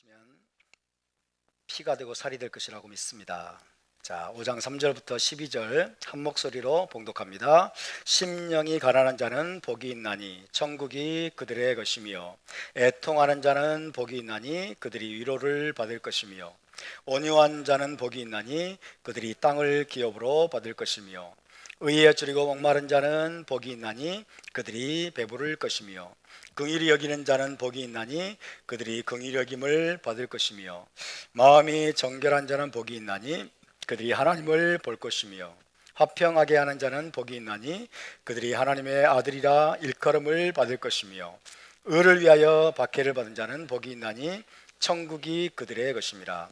하시면 피가 되고 살이 될 것이라고 믿습니다. 자, 5장 3절부터 12절 한 목소리로 봉독합니다. 심령이 가난한 자는 복이 있나니 천국이 그들의 것이며, 애통하는 자는 복이 있나니 그들이 위로를 받을 것이며, 온유한 자는 복이 있나니 그들이 땅을 기업으로 받을 것이며, 의에 줄이고 목마른 자는 복이 있나니 그들이 배부를 것이며, 긍휼히 여기는 자는 복이 있나니 그들이 긍휼히 여김을 받을 것이며, 마음이 정결한 자는 복이 있나니 그들이 하나님을 볼 것이며, 화평하게 하는 자는 복이 있나니 그들이 하나님의 아들이라 일컬음을 받을 것이며, 의를 위하여 박해를 받은 자는 복이 있나니 천국이 그들의 것임이라.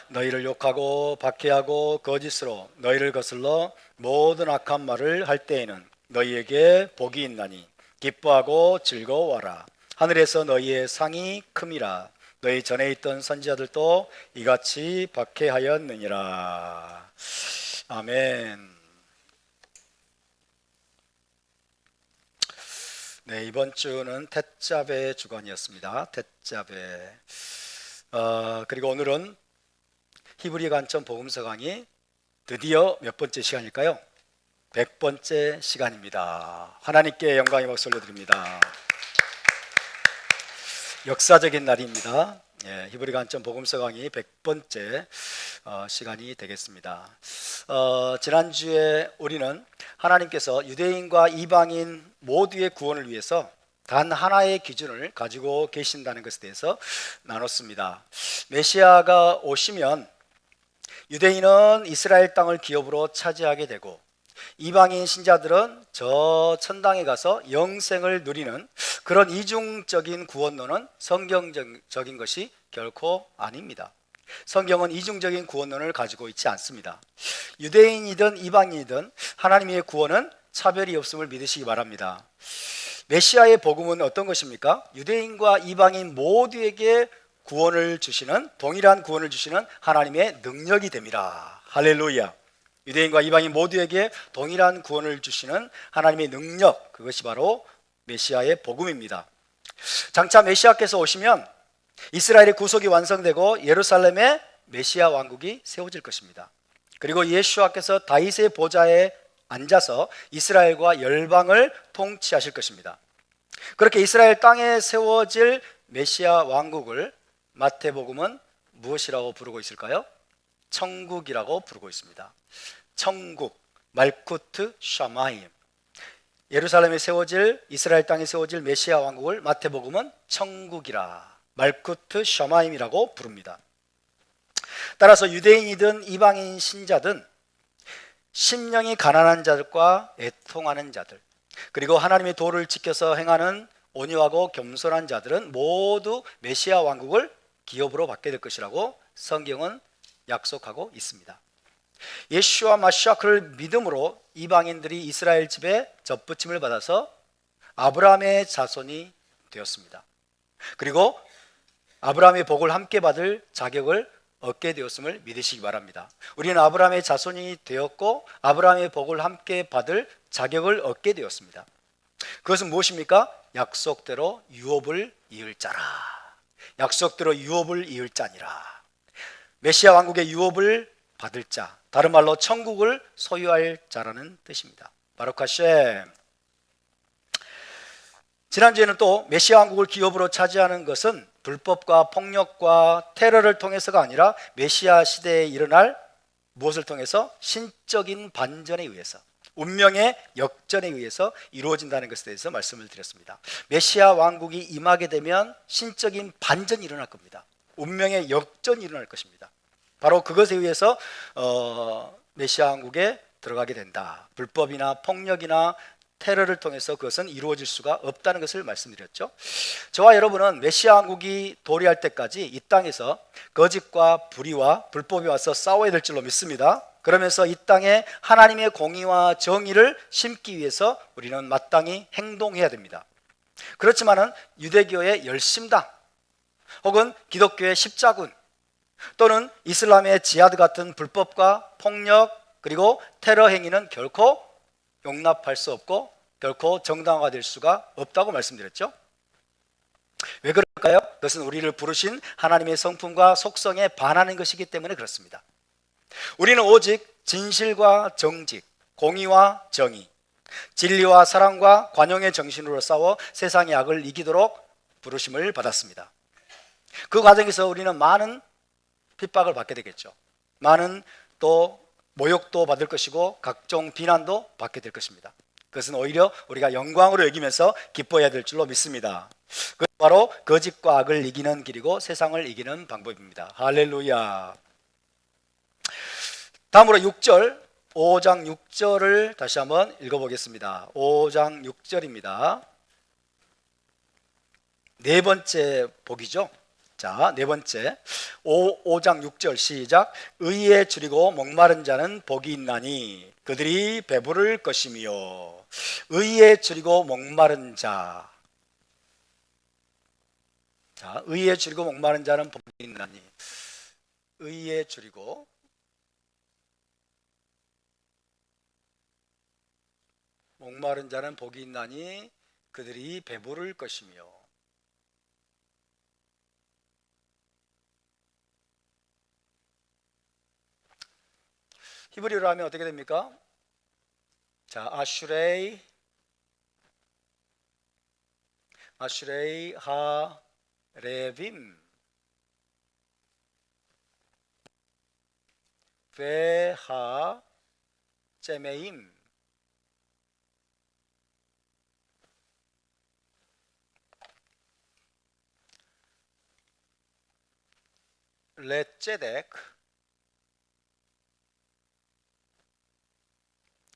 너희를 욕하고 박해하고 거짓으로 너희를 거슬러 모든 악한 말을 할 때에는 너희에게 복이 있나니 기뻐하고 즐거워하라. 하늘에서 너희의 상이 큼이라. 너희 전에 있던 선지자들도 이같이 박해하였느니라. 아멘. 네, 이번 주는 텟자베 주간이었습니다. 텟자베. 그리고 오늘은 히브리 관점 복음서 강의 드디어 몇 번째 시간일까요? 100번째 시간입니다. 하나님께 영광의 박수 올려드립니다. 역사적인 날입니다. 히브리 관점 복음서 강의 100번째 시간이 되겠습니다. 지난주에 우리는 하나님께서 유대인과 이방인 모두의 구원을 위해서 단 하나의 기준을 가지고 계신다는 것에 대해서 나눴습니다. 메시아가 오시면 유대인은 이스라엘 땅을 기업으로 차지하게 되고, 이방인 신자들은 저 천당에 가서 영생을 누리는 그런 이중적인 구원론은 성경적인 것이 결코 아닙니다. 성경은 이중적인 구원론을 가지고 있지 않습니다. 유대인이든 이방인이든 하나님의 구원은 차별이 없음을 믿으시기 바랍니다. 메시아의 복음은 어떤 것입니까? 유대인과 이방인 모두에게 구원을 주시는, 동일한 구원을 주시는 하나님의 능력이 됩니다. 할렐루야. 유대인과 이방인 모두에게 동일한 구원을 주시는 하나님의 능력, 그것이 바로 메시아의 복음입니다. 장차 메시아께서 오시면 이스라엘의 구속이 완성되고 예루살렘에 메시아 왕국이 세워질 것입니다. 그리고 예수와께서 다윗의 보좌에 앉아서 이스라엘과 열방을 통치하실 것입니다. 그렇게 이스라엘 땅에 세워질 메시아 왕국을 마태복음은 무엇이라고 부르고 있을까요? 천국이라고 부르고 있습니다. 천국, 말쿠트 샤마임. 예루살렘에 세워질, 이스라엘 땅에 세워질 메시아 왕국을 마태복음은 천국이라, 말쿠트 샤마임이라고 부릅니다. 따라서 유대인이든 이방인 신자든 심령이 가난한 자들과 애통하는 자들, 그리고 하나님의 도를 지켜서 행하는 온유하고 겸손한 자들은 모두 메시아 왕국을 기업으로 받게 될 것이라고 성경은 약속하고 있습니다. 예수와 마시아 그를 믿음으로 이방인들이 이스라엘 집에 접붙임을 받아서 아브라함의 자손이 되었습니다. 그리고 아브라함의 복을 함께 받을 자격을 얻게 되었음을 믿으시기 바랍니다. 우리는 아브라함의 자손이 되었고 아브라함의 복을 함께 받을 자격을 얻게 되었습니다. 그것은 무엇입니까? 약속대로 유업을 이을 자라. 약속대로 유업을 이을 자니라. 메시아 왕국의 유업을 받을 자, 다른 말로 천국을 소유할 자라는 뜻입니다. 바루크 하셈. 지난주에는 또 메시아 왕국을 기업으로 차지하는 것은 불법과 폭력과 테러를 통해서가 아니라 메시아 시대에 일어날 무엇을 통해서? 신적인 반전에 의해서, 운명의 역전에 의해서 이루어진다는 것에 대해서 말씀을 드렸습니다. 메시아 왕국이 임하게 되면 신적인 반전이 일어날 겁니다. 운명의 역전이 일어날 것입니다. 바로 그것에 의해서 메시아 왕국에 들어가게 된다. 불법이나 폭력이나 테러를 통해서 그것은 이루어질 수가 없다는 것을 말씀드렸죠. 저와 여러분은 메시아 왕국이 도래할 때까지 이 땅에서 거짓과 불의와 불법이 와서 싸워야 될 줄로 믿습니다. 그러면서 이 땅에 하나님의 공의와 정의를 심기 위해서 우리는 마땅히 행동해야 됩니다. 그렇지만은 유대교의 열심당 혹은 기독교의 십자군 또는 이슬람의 지하드 같은 불법과 폭력 그리고 테러 행위는 결코 용납할 수 없고 결코 정당화될 수가 없다고 말씀드렸죠. 왜 그럴까요? 그것은 우리를 부르신 하나님의 성품과 속성에 반하는 것이기 때문에 그렇습니다. 우리는 오직 진실과 정직, 공의와 정의, 진리와 사랑과 관용의 정신으로 싸워 세상의 악을 이기도록 부르심을 받았습니다. 그 과정에서 우리는 많은 핍박을 받게 되겠죠. 많은 또 모욕도 받을 것이고 각종 비난도 받게 될 것입니다. 그것은 오히려 우리가 영광으로 여기면서 기뻐해야 될 줄로 믿습니다. 그것은 바로 거짓과 악을 이기는 길이고 세상을 이기는 방법입니다. 할렐루야. 다음으로 6절, 5장 6절을 다시 한번 읽어보겠습니다. 5장 6절입니다. 네 번째 복이죠. 자, 네 번째 5장 6절 시작. 의에 줄이고 목마른 자는 복이 있나니 그들이 배부를 것이며. 의에 줄이고 목마른 자. 자, 의에 줄이고 목마른 자는 복이 있나니. 의에 줄이고 목마른 자는 복이 있나니 그들이 배부를 것이며. 히브리어로 하면 어떻게 됩니까? 자, 아슈레이 하 레빔 베하 제메임. 레제덱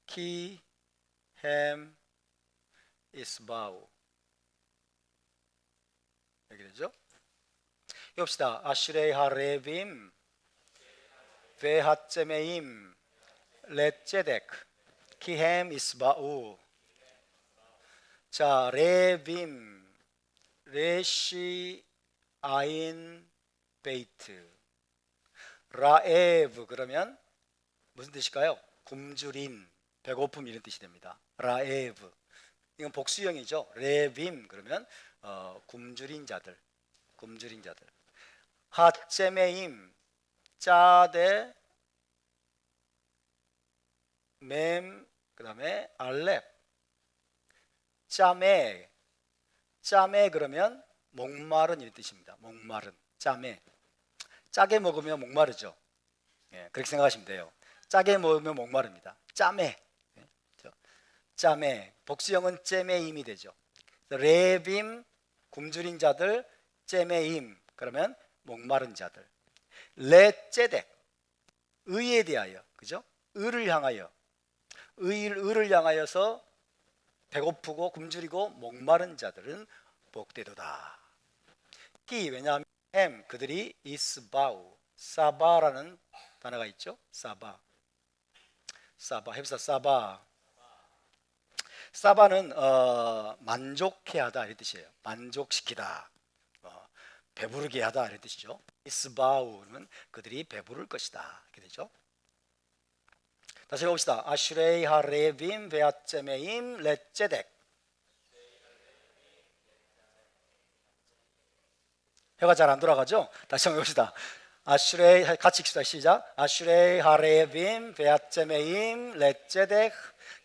키 햄 이스바우. 여기 되죠? 봅시다. 아슈레이 하레빔 베하제메임 레제덱 키햄 이스바우. 자, 레빔 레시 아인 베이트 라에브 그러면 무슨 뜻일까요? 굶주린, 배고픔 이런 뜻이 됩니다. 라에브 이건 복수형이죠. 레빔 그러면 굶주린 자들, 굶주린 자들. 하체메임 짜데 맴 그다음에 알렙 짜메. 짜메 그러면 목마른 이런 뜻입니다. 목마른 짜메. 짜게 먹으면 목마르죠. 예, 그렇게 생각하시면 돼요. 짜게 먹으면 목마릅니다. 짜메. 짜메. 복수형은 째메임이 되죠. 레빔 굶주린 자들, 째메임 그러면 목마른 자들. 레제덱 의에 대하여, 그죠? 의를 향하여, 의를 향하여서 배고프고 굶주리고 목마른 자들은 복되도다. 히 왜냐하면 햄 그들이 이스바우 사바라는 단어가 있죠. 사바 해보사 사바. 사바는 만족해 하다 이런 뜻이에요. 만족시키다, 배부르게 하다 이런 뜻이죠. 이스바우는 그들이 배부를 것이다 이렇게 되죠. 다시 봅시다. 아슈레이 하레빔 베아체메임 레제덱. 혀가 잘 안 돌아가죠? 다시 한번 봅시다. 아슈레이 같이 읽읍시다. 시작. 아슈레이 하레빔 베아체메임 레제덱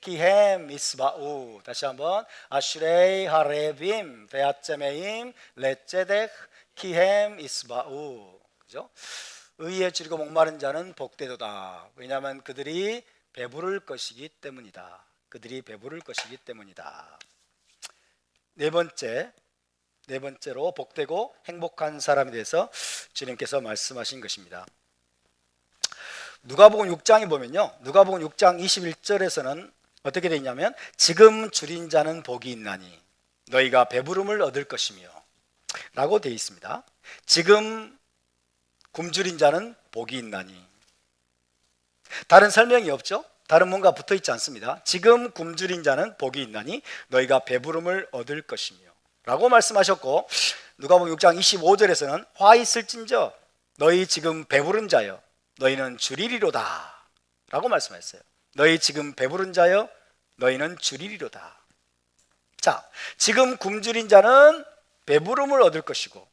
키햄 이스바우. 다시 한번. 아슈레이 하레빔 베아체메임 레제덱 키햄 이스바우. 그죠? 의에 줄이고 목마른 자는 복되도다. 왜냐하면 그들이 배부를 것이기 때문이다. 그들이 배부를 것이기 때문이다. 네 번째로 복되고 행복한 사람에 대해서 주님께서 말씀하신 것입니다. 누가복음 6장에 보면요, 누가복음 6장 21절에서는 어떻게 되어 있냐면 지금 줄인 자는 복이 있나니 너희가 배부름을 얻을 것이며 라고 되어 있습니다. 지금 굶주린 자는 복이 있나니. 다른 설명이 없죠? 다른 뭔가 붙어 있지 않습니다. 지금 굶주린 자는 복이 있나니 너희가 배부름을 얻을 것이며 라고 말씀하셨고, 누가복음 6장 25절에서는 화 있을진저 너희 지금 배부른 자여 너희는 주리리로다 라고 말씀하셨어요. 너희 지금 배부른 자여 너희는 주리리로다. 자, 지금 굶주린 자는 배부름을 얻을 것이고,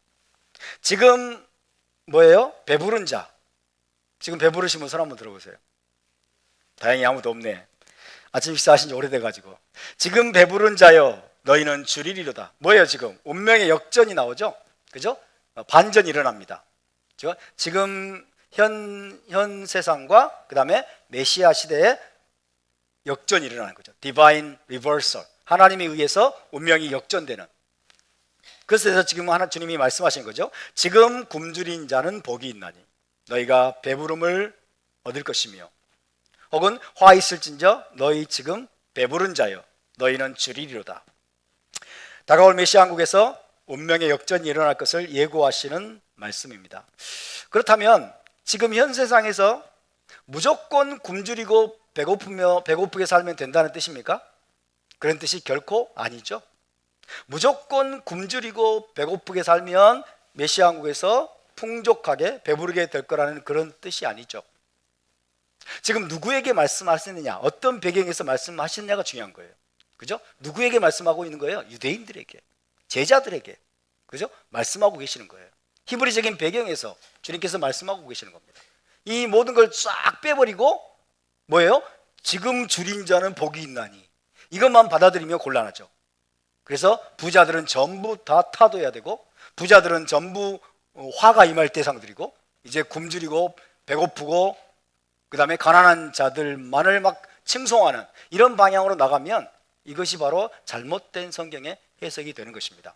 지금 뭐예요? 배부른 자. 지금 배부르신 분 손 한번 들어보세요. 다행히 아무도 없네. 아침 식사하신 지 오래돼가지고. 지금 배부른 자여 너희는 주리리로다. 뭐예요? 지금 운명의 역전이 나오죠? 그죠? 반전이 일어납니다. 그죠? 지금 현 세상과 그 다음에 메시아 시대에 역전이 일어나는 거죠. 디바인 리버설. 하나님에 의해서 운명이 역전되는. 그래서 지금 주님이 말씀하신 거죠. 지금 굶주린 자는 복이 있나니 너희가 배부름을 얻을 것이며, 혹은 화 있을진저 너희 지금 배부른 자여 너희는 주리리로다. 다가올 메시아 왕국에서 운명의 역전이 일어날 것을 예고하시는 말씀입니다. 그렇다면 지금 현 세상에서 무조건 굶주리고 배고프게 살면 된다는 뜻입니까? 그런 뜻이 결코 아니죠. 무조건 굶주리고 배고프게 살면 메시아 왕국에서 풍족하게 배부르게 될 거라는 그런 뜻이 아니죠. 지금 누구에게 말씀하시느냐, 어떤 배경에서 말씀하시느냐가 중요한 거예요. 그죠? 누구에게 말씀하고 있는 거예요? 유대인들에게, 제자들에게, 그죠? 말씀하고 계시는 거예요. 히브리적인 배경에서 주님께서 말씀하고 계시는 겁니다. 이 모든 걸 쫙 빼버리고 뭐예요? 지금 줄인 자는 복이 있나니, 이것만 받아들이면 곤란하죠. 그래서 부자들은 전부 다 타도해야 되고, 부자들은 전부 화가 임할 대상들이고, 이제 굶주리고 배고프고 그 다음에 가난한 자들만을 막 칭송하는 이런 방향으로 나가면 이것이 바로 잘못된 성경의 해석이 되는 것입니다.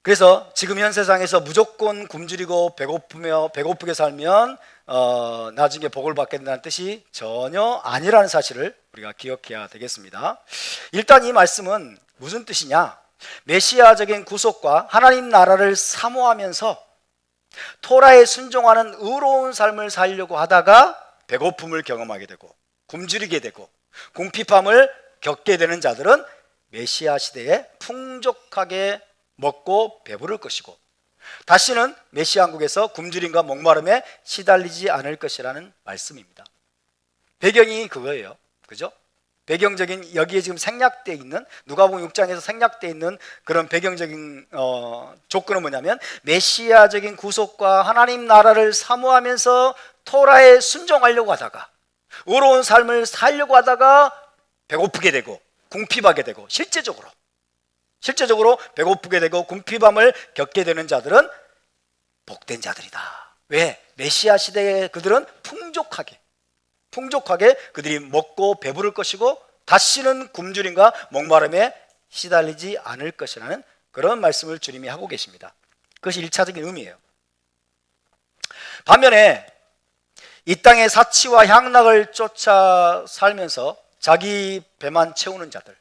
그래서 지금 현 세상에서 무조건 굶주리고 배고프게 살면 나중에 복을 받겠다는 뜻이 전혀 아니라는 사실을 우리가 기억해야 되겠습니다. 일단 이 말씀은 무슨 뜻이냐? 메시아적인 구속과 하나님 나라를 사모하면서 토라에 순종하는 의로운 삶을 살려고 하다가 배고픔을 경험하게 되고 굶주리게 되고 궁핍함을 겪게 되는 자들은 메시아 시대에 풍족하게 먹고 배부를 것이고, 다시는 메시아 왕국에서 굶주림과 목마름에 시달리지 않을 것이라는 말씀입니다. 배경이 그거예요. 그죠? 배경적인, 여기에 지금 생략되어 있는, 누가복음 6장에서 생략되어 있는 그런 배경적인 조건은 뭐냐면, 메시아적인 구속과 하나님 나라를 사모하면서 토라에 순종하려고 하다가, 의로운 삶을 살려고 하다가 배고프게 되고 궁핍하게 되고, 실제적으로 배고프게 되고 궁핍함을 겪게 되는 자들은 복된 자들이다. 왜? 메시아 시대에 그들은 풍족하게 그들이 먹고 배부를 것이고 다시는 굶주림과 목마름에 시달리지 않을 것이라는 그런 말씀을 주님이 하고 계십니다. 그것이 1차적인 의미예요. 반면에 이 땅의 사치와 향락을 쫓아 살면서 자기 배만 채우는 자들,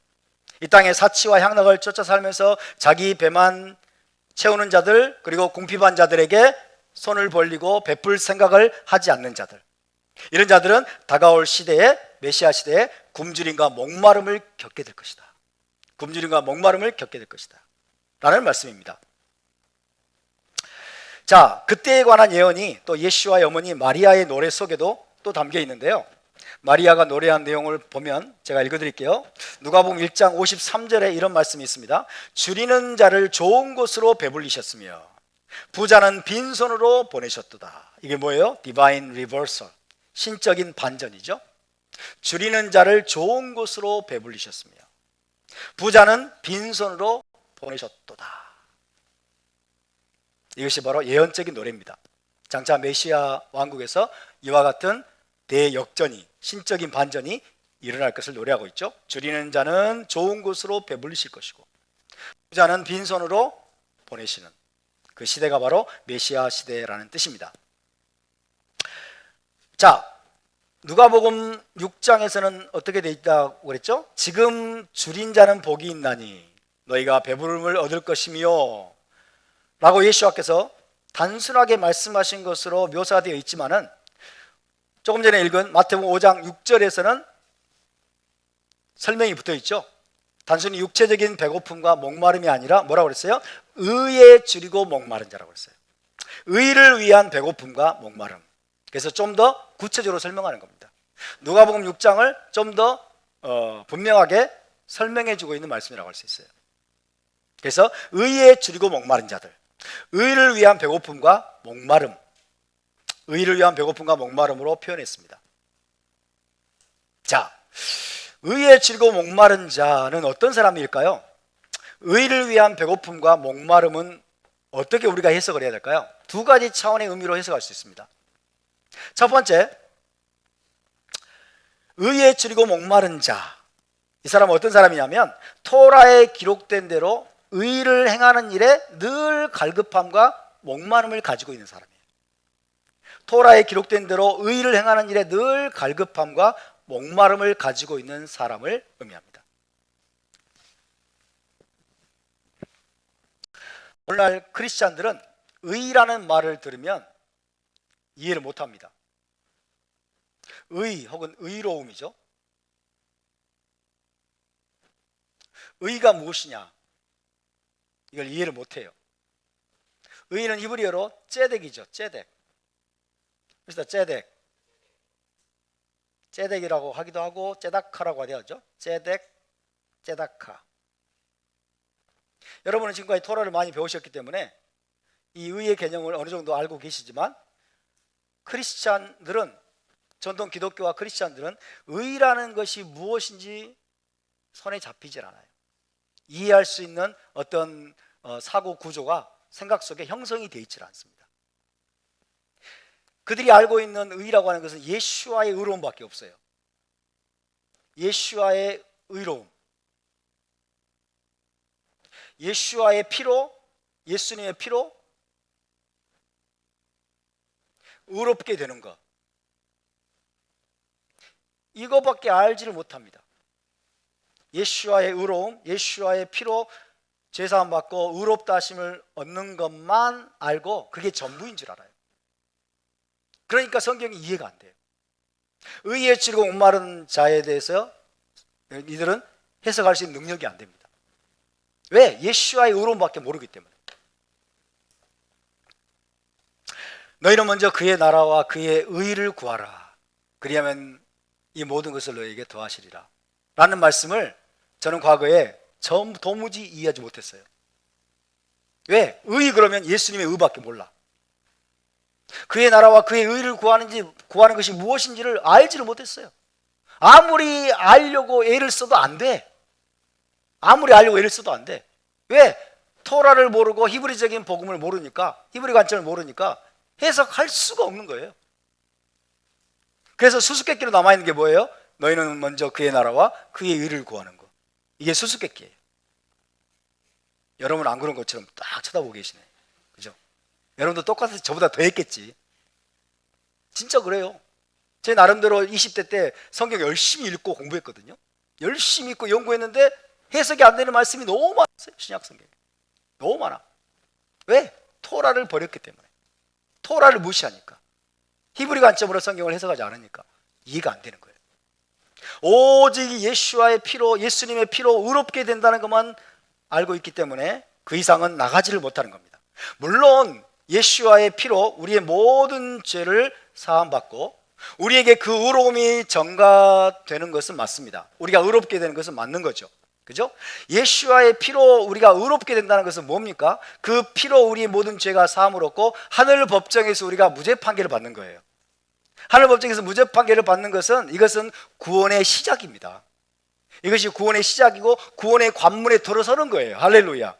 이 땅의 사치와 향락을 쫓아 살면서 자기 배만 채우는 자들, 그리고 궁핍한 자들에게 손을 벌리고 베풀 생각을 하지 않는 자들, 이런 자들은 다가올 시대에, 메시아 시대에 굶주림과 목마름을 겪게 될 것이다. 굶주림과 목마름을 겪게 될 것이다 라는 말씀입니다. 자, 그때에 관한 예언이 또 예수와의 어머니 마리아의 노래 속에도 또 담겨 있는데요, 마리아가 노래한 내용을 보면 제가 읽어드릴게요. 누가복음 1장 53절에 이런 말씀이 있습니다. 줄이는 자를 좋은 곳으로 배불리셨으며 부자는 빈손으로 보내셨도다. 이게 뭐예요? 디바인 리버설, 신적인 반전이죠. 줄이는 자를 좋은 곳으로 배불리셨으며 부자는 빈손으로 보내셨도다. 이것이 바로 예언적인 노래입니다. 장차 메시아 왕국에서 이와 같은 대역전이, 신적인 반전이 일어날 것을 노래하고 있죠. 줄이는 자는 좋은 곳으로 배불리실 것이고 부자는 빈손으로 보내시는 그 시대가 바로 메시아 시대라는 뜻입니다. 자, 누가복음 6장에서는 어떻게 돼 있다고 그랬죠? 지금 줄인 자는 복이 있나니 너희가 배부름을 얻을 것이며 라고 예수께서 단순하게 말씀하신 것으로 묘사되어 있지만은, 조금 전에 읽은 마태복음 5장 6절에서는 설명이 붙어 있죠. 단순히 육체적인 배고픔과 목마름이 아니라 뭐라고 그랬어요? 의에 줄이고 목마른 자라고 그랬어요. 의를 위한 배고픔과 목마름. 그래서 좀 더 구체적으로 설명하는 겁니다. 누가복음 6장을 좀 더 분명하게 설명해 주고 있는 말씀이라고 할 수 있어요. 그래서 의에 줄이고 목마른 자들, 의를 위한 배고픔과 목마름, 의를 위한 배고픔과 목마름으로 표현했습니다. 자, 의에 줄이고 목마른 자는 어떤 사람일까요? 의를 위한 배고픔과 목마름은 어떻게 우리가 해석을 해야 될까요? 두 가지 차원의 의미로 해석할 수 있습니다. 첫 번째, 의에 줄이고 목마른 자, 이 사람은 어떤 사람이냐면 토라에 기록된 대로 의를 행하는 일에 늘 갈급함과 목마름을 가지고 있는 사람이에요. 토라에 기록된 대로 의를 행하는 일에 늘 갈급함과 목마름을 가지고 있는 사람을 의미합니다. 오늘날 크리스찬들은 의라는 말을 들으면 이해를 못합니다. 의 혹은 의로움이죠. 의가 무엇이냐, 이걸 이해를 못해요. 의는 히브리어로 ጼ덱이죠. ጼ덱. 그래서 ጼ덱이라고 하기도 하고 ጼ다카라고 하죠. ጼ덱, ጼ다카. 여러분은 지금까지 토라를 많이 배우셨기 때문에 이 의의 개념을 어느 정도 알고 계시지만 크리스찬들은, 전통 기독교와 크리스찬들은 의라는 것이 무엇인지 손에 잡히질 않아요. 이해할 수 있는 어떤 사고 구조가 생각 속에 형성이 되어 있지 않습니다. 그들이 알고 있는 의라고 하는 것은 예수와의 의로움밖에 없어요. 예수와의 의로움, 예수와의 피로, 예수님의 피로 의롭게 되는 것, 이거밖에 알지를 못합니다. 예수와의 의로움, 예수와의 피로 제사함 받고 의롭다 하심을 얻는 것만 알고 그게 전부인 줄 알아요. 그러니까 성경이 이해가 안 돼요. 의에 줄이고 목마른 자에 대해서 이들은 해석할 수 있는 능력이 안 됩니다. 왜? 예수와의 의로움밖에 모르기 때문에. 너희는 먼저 그의 나라와 그의 의를 구하라. 그리하면 이 모든 것을 너희에게 더하시리라. 라는 말씀을 저는 과거에 도무지 이해하지 못했어요. 왜? 의 그러면 예수님의 의밖에 몰라. 그의 나라와 그의 의를 구하는 것이 무엇인지를 알지를 못했어요. 아무리 알려고 애를 써도 안 돼. 아무리 알려고 애를 써도 안 돼. 왜? 토라를 모르고 히브리적인 복음을 모르니까, 히브리 관점을 모르니까 해석할 수가 없는 거예요. 그래서 수수께끼로 남아있는 게 뭐예요? 너희는 먼저 그의 나라와 그의 의를 구하는 거. 이게 수수께끼예요. 여러분 안 그런 것처럼 딱 쳐다보고 계시네. 그죠? 여러분도 똑같이 저보다 더 했겠지. 진짜 그래요. 제 나름대로 20대 때 성경 열심히 읽고 공부했거든요. 열심히 읽고 연구했는데 해석이 안 되는 말씀이 너무 많았어요. 신약 성경에. 너무 많아. 왜? 토라를 버렸기 때문에. 토라를 무시하니까. 히브리 관점으로 성경을 해석하지 않으니까 이해가 안 되는 거예요. 오직 예수와의 피로, 예수님의 피로 의롭게 된다는 것만 알고 있기 때문에 그 이상은 나가지를 못하는 겁니다. 물론 예수와의 피로 우리의 모든 죄를 사함받고 우리에게 그 의로움이 전가되는 것은 맞습니다. 우리가 의롭게 되는 것은 맞는 거죠. 그죠? 예수와의 피로 우리가 의롭게 된다는 것은 뭡니까? 그 피로 우리의 모든 죄가 사함을 얻고 하늘 법정에서 우리가 무죄 판결을 받는 거예요. 하늘 법정에서 무죄 판결을 받는 것은, 이것은 구원의 시작입니다. 이것이 구원의 시작이고 구원의 관문에 들어서는 거예요. 할렐루야.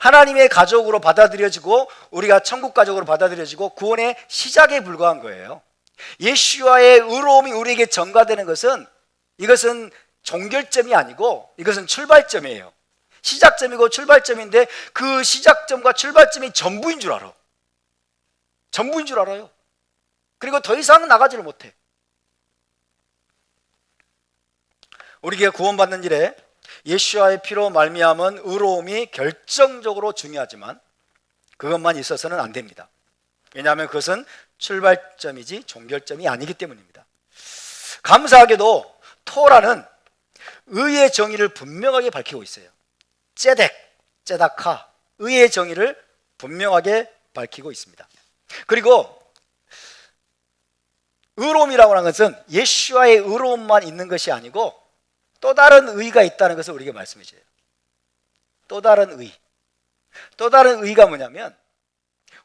하나님의 가족으로 받아들여지고 우리가 천국 가족으로 받아들여지고 구원의 시작에 불과한 거예요. 예수와의 의로움이 우리에게 전가되는 것은, 이것은 종결점이 아니고 이것은 출발점이에요. 시작점이고 출발점인데 그 시작점과 출발점이 전부인 줄 알아. 전부인 줄 알아요. 그리고 더 이상은 나가지를 못해. 우리가 구원받는 일에 예수와의 피로 말미암은 의로움이 결정적으로 중요하지만 그것만 있어서는 안 됩니다. 왜냐하면 그것은 출발점이지 종결점이 아니기 때문입니다. 감사하게도 토라는 의의 정의를 분명하게 밝히고 있어요. ጼ덱, ጼ다카, 의의 정의를 분명하게 밝히고 있습니다. 그리고 의로움이라고 하는 것은 예수와의 의로움만 있는 것이 아니고 또 다른 의가 있다는 것을 우리에게 말씀해 줘요. 또 다른 의. 또 다른 의가 뭐냐면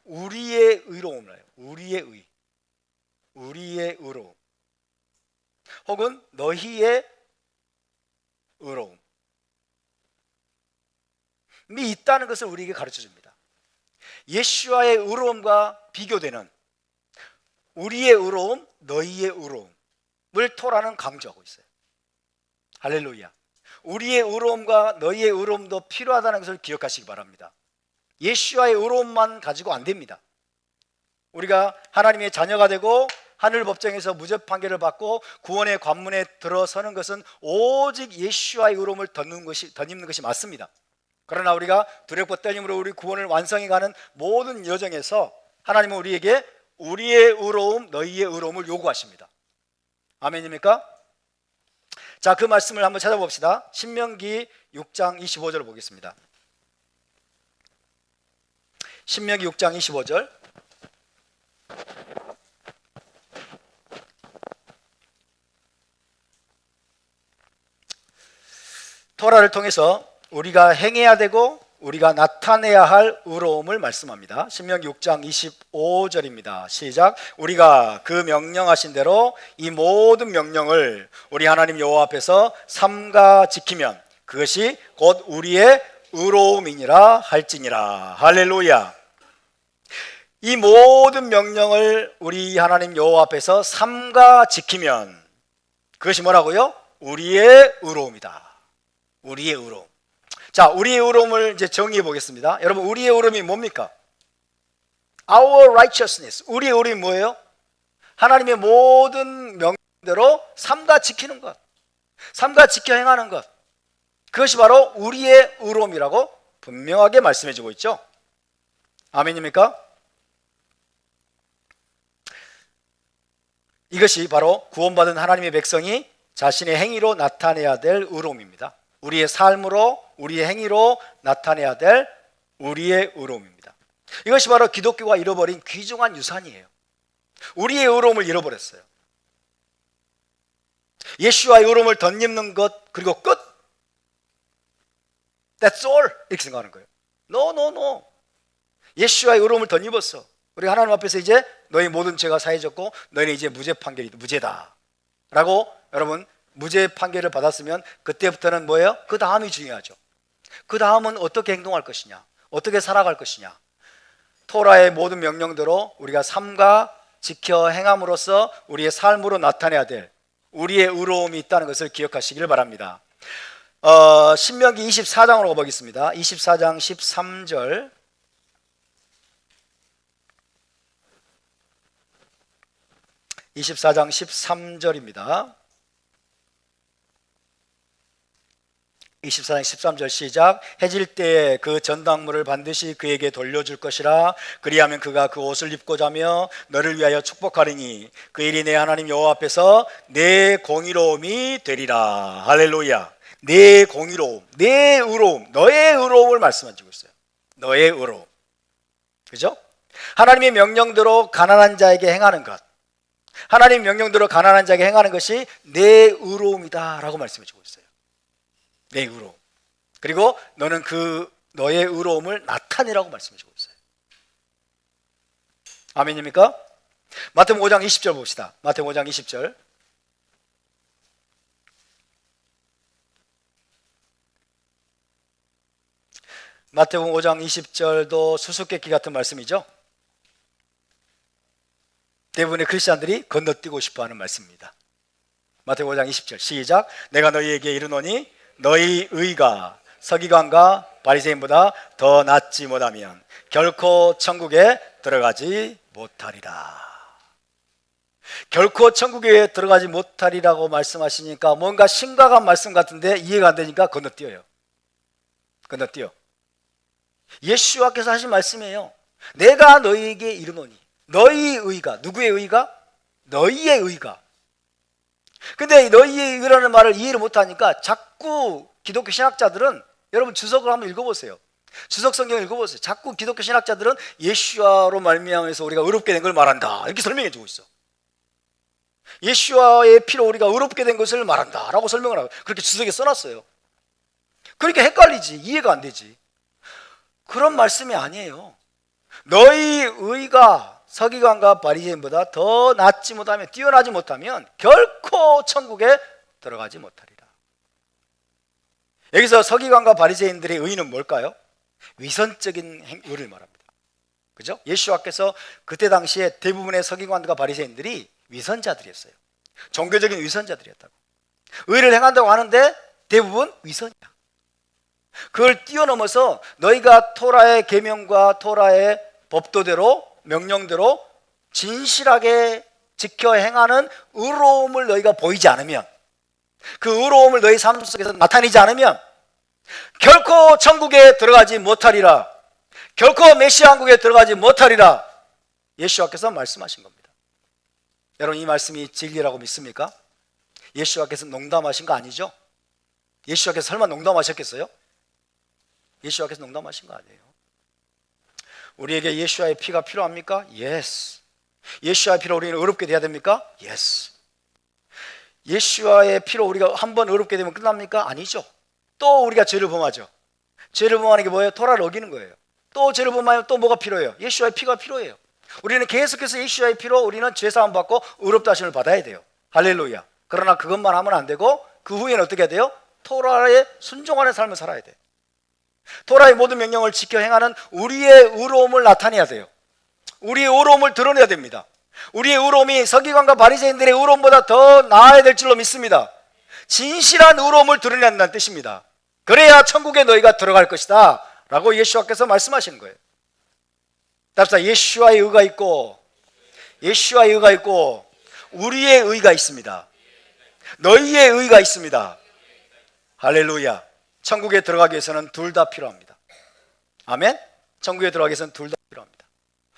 우리의 의로움을 해요. 우리의 의, 우리의 의로움, 혹은 너희의 의로움이 있다는 것을 우리에게 가르쳐 줍니다. 예수와의 의로움과 비교되는 우리의 의로움, 너희의 의로움을 토라는 강조하고 있어요. 할렐루야. 우리의 의로움과 너희의 의로움도 필요하다는 것을 기억하시기 바랍니다. 예수와의 의로움만 가지고 안 됩니다. 우리가 하나님의 자녀가 되고 하늘 법정에서 무죄 판결을 받고 구원의 관문에 들어서는 것은 오직 예수와의 의로움을 덧입는 것이 맞습니다. 그러나 우리가 두렵고 떨림으로 우리 구원을 완성해가는 모든 여정에서 하나님은 우리에게 우리의 의로움, 너희의 의로움을 요구하십니다. 아멘입니까? 자, 그 말씀을 한번 찾아봅시다. 신명기 6장 25절을 보겠습니다. 신명기 6장 25절. 토라를 통해서 우리가 행해야 되고 우리가 나타내야 할 의로움을 말씀합니다. 신명기 6장 25절입니다. 시작. 우리가 그 명령하신 대로 이 모든 명령을 우리 하나님 여호와 앞에서 삼가 지키면 그것이 곧 우리의 의로움이니라 할지니라. 할렐루야. 이 모든 명령을 우리 하나님 여호와 앞에서 삼가 지키면 그것이 뭐라고요? 우리의 의로움이다. 우리의 의로움. 자, 우리의 의로움을 이제 정의해 보겠습니다. 여러분, 우리의 의로움이 뭡니까? Our righteousness. 우리의 의로움이 뭐예요? 하나님의 모든 명령대로 삼가 지키는 것, 삼가 지켜 행하는 것, 그것이 바로 우리의 의로움이라고 분명하게 말씀해 주고 있죠. 아멘입니까? 이것이 바로 구원받은 하나님의 백성이 자신의 행위로 나타내야 될 의로움입니다. 우리의 삶으로, 우리의 행위로 나타내야 될 우리의 의로움입니다. 이것이 바로 기독교가 잃어버린 귀중한 유산이에요. 우리의 의로움을 잃어버렸어요. 예수와의 의로움을 덧입는 것, 그리고 끝. That's all. 이렇게 생각하는 거예요. No. 예수와의 의로움을 덧입었어. 우리 하나님 앞에서 이제 너희 모든 죄가 사해졌고 너희는 이제 무죄 판결이 무죄다 라고, 여러분, 무죄 판결을 받았으면 그때부터는 뭐예요? 그 다음이 중요하죠. 그 다음은 어떻게 행동할 것이냐, 어떻게 살아갈 것이냐. 토라의 모든 명령대로 우리가 삼가 지켜 행함으로써 우리의 삶으로 나타내야 될 우리의 의로움이 있다는 것을 기억하시기를 바랍니다. 신명기 24장으로 가보겠습니다. 24장 13절. (24장 13절입니다) 24장 13절 시작. 해질 때에 그 전당물을 반드시 그에게 돌려줄 것이라. 그리하면 그가 그 옷을 입고 자며 너를 위하여 축복하리니 그 일이 내 하나님 여호와 앞에서 내 공의로움이 되리라. 할렐루야. 내 공의로움, 내 의로움, 너의 의로움을 말씀하시고 있어요. 너의 의로움. 그죠? 하나님의 명령대로 가난한 자에게 행하는 것, 하나님 명령대로 가난한 자에게 행하는 것이 내 의로움이다 라고 말씀해 주고 있어요. 내 의로움. 그리고 너는 그 너의 의로움을 나타내라고 말씀해 주고 있어요. 아멘입니까? 마태복음 5장 20절 봅시다. 마태복음 5장 20절. 마태복음 5장 20절도 수수께끼 같은 말씀이죠. 대부분의 크리스찬들이 건너뛰고 싶어하는 말씀입니다. 마태복음 5장 20절 시작. 내가 너희에게 이르노니 너희 의가 서기관과 바리새인보다 더 낫지 못하면 결코 천국에 들어가지 못하리라. 결코 천국에 들어가지 못하리라고 말씀하시니까 뭔가 심각한 말씀 같은데 이해가 안 되니까 건너뛰어요. 건너뛰어. 예수와께서 하신 말씀이에요. 내가 너희에게 이르노니. 너희 의가, 누구의 의가? 너희의 의가. 근데 너희의 의라는 말을 이해를 못하니까 자꾸 기독교 신학자들은, 여러분 주석을 한번 읽어보세요. 주석 성경을 읽어보세요. 자꾸 기독교 신학자들은 예수와로 말미암아서 우리가 의롭게 된 걸 말한다 이렇게 설명해 주고 있어. 예수와의 피로 우리가 의롭게 된 것을 말한다 라고 설명을 하고 그렇게 주석에 써놨어요. 그러니까 헷갈리지, 이해가 안 되지. 그런 말씀이 아니에요. 너희 의가 서기관과 바리새인보다 더 낫지 못하면, 뛰어나지 못하면 결코 천국에 들어가지 못하리라. 여기서 서기관과 바리새인들의 의는 뭘까요? 위선적인 의를 말합니다. 그죠? 예수와께서 그때 당시에 대부분의 서기관과 바리새인들이 위선자들이었어요. 종교적인 위선자들이었다고. 의를 행한다고 하는데 대부분 위선이야. 그걸 뛰어넘어서 너희가 토라의 계명과 토라의 법도대로, 명령대로 진실하게 지켜 행하는 의로움을 너희가 보이지 않으면, 그 의로움을 너희 삶 속에서 나타내지 않으면 결코 천국에 들어가지 못하리라. 결코 메시아 왕국에 들어가지 못하리라. 예수와께서 말씀하신 겁니다. 여러분, 이 말씀이 진리라고 믿습니까? 예수와께서 농담하신 거 아니죠? 예수와께서 설마 농담하셨겠어요? 예수와께서 농담하신 거 아니에요. 우리에게 예수와의 피가 필요합니까? Yes. 예수와의 피로 우리는 의롭게 돼야 됩니까? Yes. 예수와의 피로 우리가 한번 의롭게 되면 끝납니까? 아니죠. 또 우리가 죄를 범하죠. 죄를 범하는 게 뭐예요? 토라를 어기는 거예요. 또 죄를 범하면 또 뭐가 필요해요? 예수와의 피가 필요해요. 우리는 계속해서 예수와의 피로 우리는 죄사함 받고 의롭다 하심을 받아야 돼요. 할렐루야. 그러나 그것만 하면 안 되고 그 후에는 어떻게 해야 돼요? 토라에 순종하는 삶을 살아야 돼요. 토라의 모든 명령을 지켜 행하는 우리의 의로움을 나타내야 돼요. 우리의 의로움을 드러내야 됩니다. 우리의 의로움이 서기관과 바리새인들의 의로움보다 더 나아야 될 줄로 믿습니다. 진실한 의로움을 드러낸다는 뜻입니다. 그래야 천국에 너희가 들어갈 것이다 라고 예수와께서 말씀하시는 거예요. 답사, 예수와의 의가 있고 예수와의 의가 있고 우리의 의가 있습니다. 너희의 의가 있습니다. 할렐루야. 천국에 들어가기 위해서는 둘 다 필요합니다. 아멘. 천국에 들어가기 위해서는 둘 다 필요합니다.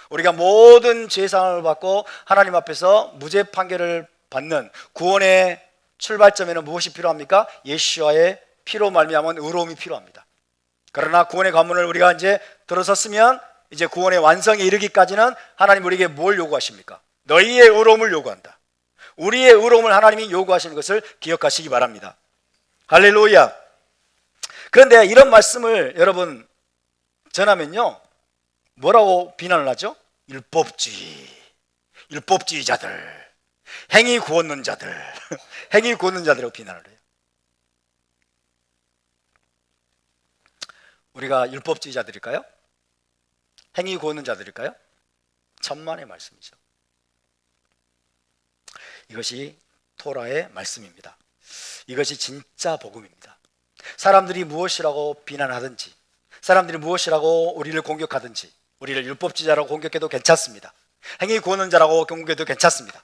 우리가 모든 죄사함을 받고 하나님 앞에서 무죄 판결을 받는 구원의 출발점에는 무엇이 필요합니까? 예수와의 피로 말미암은 의로움이 필요합니다. 그러나 구원의 관문을 우리가 이제 들어섰으면 이제 구원의 완성에 이르기까지는 하나님 우리에게 뭘 요구하십니까? 너희의 의로움을 요구한다. 우리의 의로움을 하나님이 요구하시는 것을 기억하시기 바랍니다. 할렐루야. 그런데 이런 말씀을 여러분 전하면요, 뭐라고 비난을 하죠? 율법주의자들, 행위 구원론 자들, 행위 구원론 자들이라고 비난을 해요. 우리가 율법주의자들일까요? 행위 구원론 자들일까요? 천만의 말씀이죠. 이것이 토라의 말씀입니다. 이것이 진짜 복음입니다. 사람들이 무엇이라고 비난하든지, 사람들이 무엇이라고 우리를 공격하든지, 우리를 율법주의자라고 공격해도 괜찮습니다. 행위 구원론자라고 공격해도 괜찮습니다.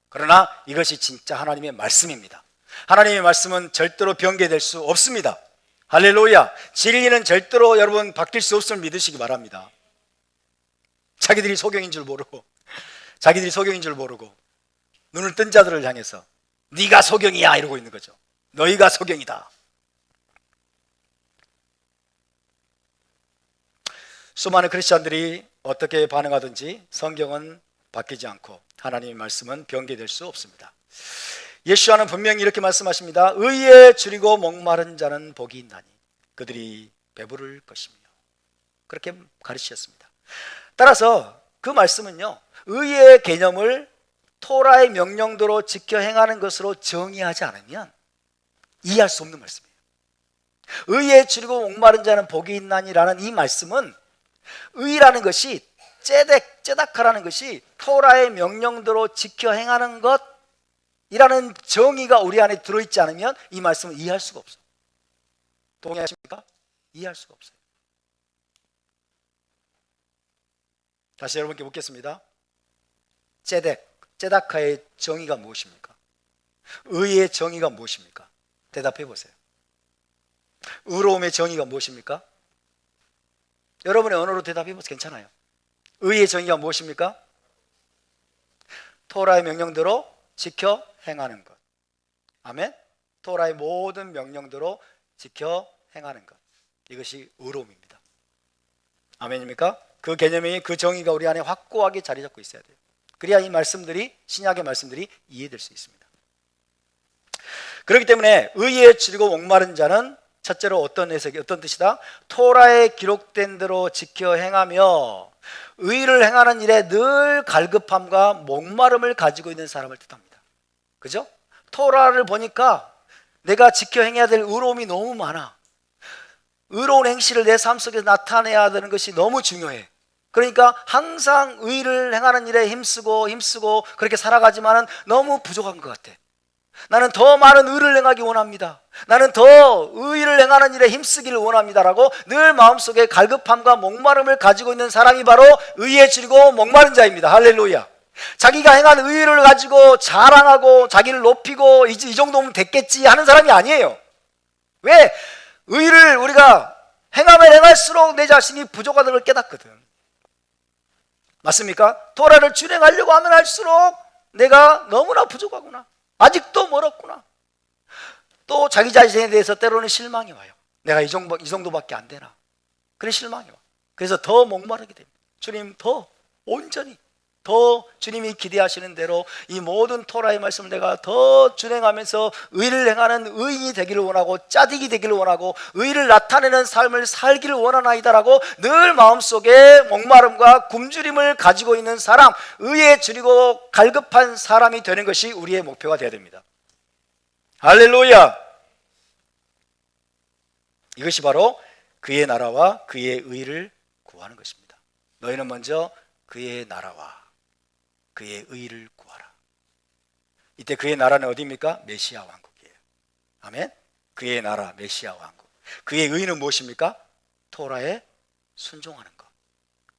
그러나 이것이 진짜 하나님의 말씀입니다. 하나님의 말씀은 절대로 변개될 수 없습니다. 할렐루야. 진리는 절대로 여러분 바뀔 수 없음을 믿으시기 바랍니다. 자기들이 소경인 줄 모르고 눈을 뜬 자들을 향해서 네가 소경이야 이러고 있는 거죠. 너희가 소경이다. 수많은 크리스찬들이 어떻게 반응하든지 성경은 바뀌지 않고 하나님의 말씀은 변개될 수 없습니다. 예수와는 분명히 이렇게 말씀하십니다. 의에 줄이고 목마른 자는 복이 있나니 그들이 배부를 것이며, 그렇게 가르치셨습니다. 따라서 그 말씀은요, 의의 개념을 토라의 명령대로 지켜 행하는 것으로 정의하지 않으면 이해할 수 없는 말씀이에요. 의에 줄이고 목마른 자는 복이 있나니라는 이 말씀은 의라는 것이 째닥하라는 것이 토라의 명령대로 지켜 행하는 것이라는 정의가 우리 안에 들어있지 않으면 이 말씀을 이해할 수가 없어요. 동의하십니까? 이해할 수가 없어요. 다시 여러분께 묻겠습니다. 째닥하의 정의가 무엇입니까? 의의 정의가 무엇입니까? 대답해 보세요. 의로움의 정의가 무엇입니까? 여러분의 언어로 대답해 보세요. 괜찮아요. 의의 정의가 무엇입니까? 토라의 명령대로 지켜 행하는 것. 아멘. 토라의 모든 명령대로 지켜 행하는 것. 이것이 의로움입니다. 아멘입니까? 그 개념이, 그 정의가 우리 안에 확고하게 자리 잡고 있어야 돼요. 그래야 이 말씀들이, 신약의 말씀들이 이해될 수 있습니다. 그렇기 때문에 의에 줄이고 목마른 자는 첫째로 어떤 해석이 어떤 뜻이다? 토라에 기록된 대로 지켜 행하며 의를 행하는 일에 늘 갈급함과 목마름을 가지고 있는 사람을 뜻합니다. 그죠? 토라를 보니까 내가 지켜 행해야 될 의로움이 너무 많아. 의로운 행실을 내 삶 속에서 나타내야 되는 것이 너무 중요해. 그러니까 항상 의를 행하는 일에 힘쓰고 그렇게 살아가지만은 너무 부족한 것 같아. 나는 더 많은 의를 행하기 원합니다. 나는 더 의를 행하는 일에 힘쓰기를 원합니다라고 늘 마음속에 갈급함과 목마름을 가지고 있는 사람이 바로 의에 줄이고 목마른 자입니다. 할렐루야. 자기가 행한 의를 가지고 자랑하고 자기를 높이고 이 정도면 됐겠지 하는 사람이 아니에요. 왜? 의를 우리가 행하면 행할수록 내 자신이 부족하다는 걸 깨닫거든. 맞습니까? 토라를 준행하려고 하면 할수록 내가 너무나 부족하구나. 아직도 멀었구나. 또 자기 자신에 대해서 때로는 실망이 와요. 내가 이 정도밖에 안 되나. 그런 실망이 와. 그래서 더 목마르게 됩니다. 주님 더 온전히 더 주님이 기대하시는 대로 이 모든 토라의 말씀을 내가 더 준행하면서 의를 행하는 의인이 되기를 원하고 짜디기 되기를 원하고 의를 나타내는 삶을 살기를 원하나이다라고 늘 마음속에 목마름과 굶주림을 가지고 있는 사람, 의에 줄이고 갈급한 사람이 되는 것이 우리의 목표가 되어야 됩니다. 할렐루야. 이것이 바로 그의 나라와 그의 의를 구하는 것입니다. 너희는 먼저 그의 나라와 그의 의를 구하라. 이때 그의 나라는 어디입니까? 메시아 왕국이에요. 아멘. 그의 나라 메시아 왕국. 그의 의는 무엇입니까? 토라에 순종하는 것.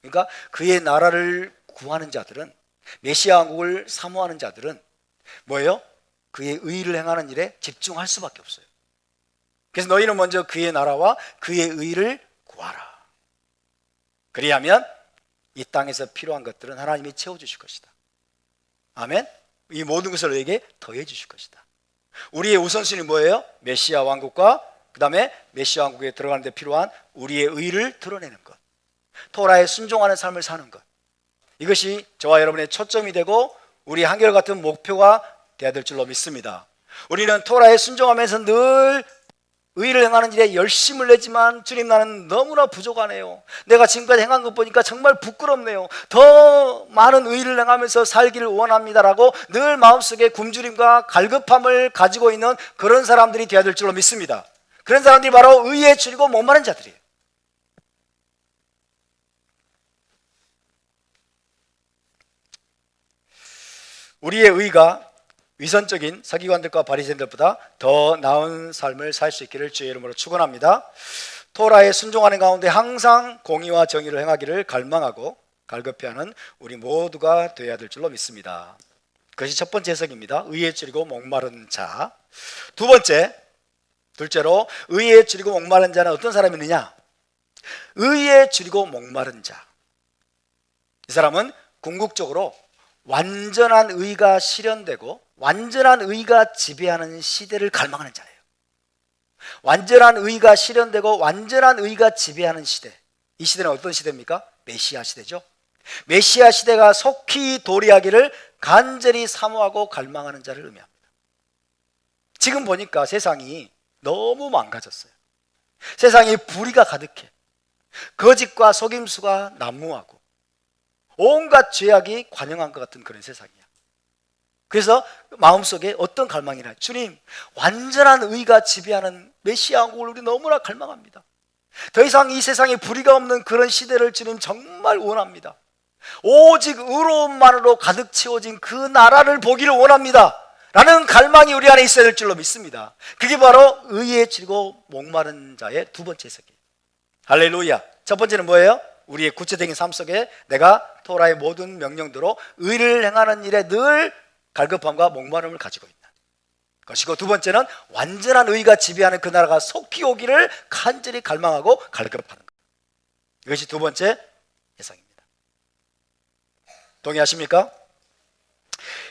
그러니까 그의 나라를 구하는 자들은, 메시아 왕국을 사모하는 자들은 뭐예요? 그의 의를 행하는 일에 집중할 수밖에 없어요. 그래서 너희는 먼저 그의 나라와 그의 의를 구하라. 그리하면 이 땅에서 필요한 것들은 하나님이 채워주실 것이다. 아멘. 이 모든 것을 너에게 더해 주실 것이다. 우리의 우선순위 뭐예요? 메시아 왕국과 그 다음에 메시아 왕국에 들어가는 데 필요한 우리의 의를 드러내는 것, 토라에 순종하는 삶을 사는 것, 이것이 저와 여러분의 초점이 되고 우리 한결같은 목표가 되어야 될 줄로 믿습니다. 우리는 토라에 순종하면서 늘 의를 행하는 일에 열심을 내지만 주님 나는 너무나 부족하네요. 내가 지금까지 행한 것 보니까 정말 부끄럽네요. 더 많은 의를 행하면서 살기를 원합니다라고 늘 마음속에 굶주림과 갈급함을 가지고 있는 그런 사람들이 되어야 될 줄로 믿습니다. 그런 사람들이 바로 의에 줄이고 목마른 자들이에요. 우리의 의가 위선적인 서기관들과 바리새인들보다 더 나은 삶을 살 수 있기를 주의 이름으로 축원합니다. 토라에 순종하는 가운데 항상 공의와 정의를 행하기를 갈망하고 갈급해하는 우리 모두가 되어야 될 줄로 믿습니다. 그것이 첫 번째 해석입니다. 의에 줄이고 목마른 자. 둘째로 의에 줄이고 목마른 자는 어떤 사람이 있느냐? 의에 줄이고 목마른 자. 이 사람은 궁극적으로 완전한 의가 실현되고 완전한 의가 지배하는 시대를 갈망하는 자예요. 완전한 의가 실현되고 완전한 의가 지배하는 시대. 이 시대는 어떤 시대입니까? 메시아 시대죠. 메시아 시대가 속히 도래하기를 간절히 사모하고 갈망하는 자를 의미합니다. 지금 보니까 세상이 너무 망가졌어요. 세상이 불의가 가득해. 거짓과 속임수가 난무하고 온갖 죄악이 관영한 것 같은 그런 세상이야. 그래서 마음속에 어떤 갈망이나, 주님 완전한 의가 지배하는 메시아 왕국을 우리 너무나 갈망합니다. 더 이상 이 세상에 불의가 없는 그런 시대를 주님 정말 원합니다. 오직 의로움만으로 가득 채워진 그 나라를 보기를 원합니다 라는 갈망이 우리 안에 있어야 될 줄로 믿습니다. 그게 바로 의에 줄이고 목마른 자의 두 번째 해석이에요. 할렐루야. 첫 번째는 뭐예요? 우리의 구체적인 삶 속에 내가 토라의 모든 명령대로 의를 행하는 일에 늘 갈급함과 목마름을 가지고 있는 것이고, 두 번째는 완전한 의가 지배하는 그 나라가 속히 오기를 간절히 갈망하고 갈급하는 것. 이것이 두 번째 해석입니다. 동의하십니까?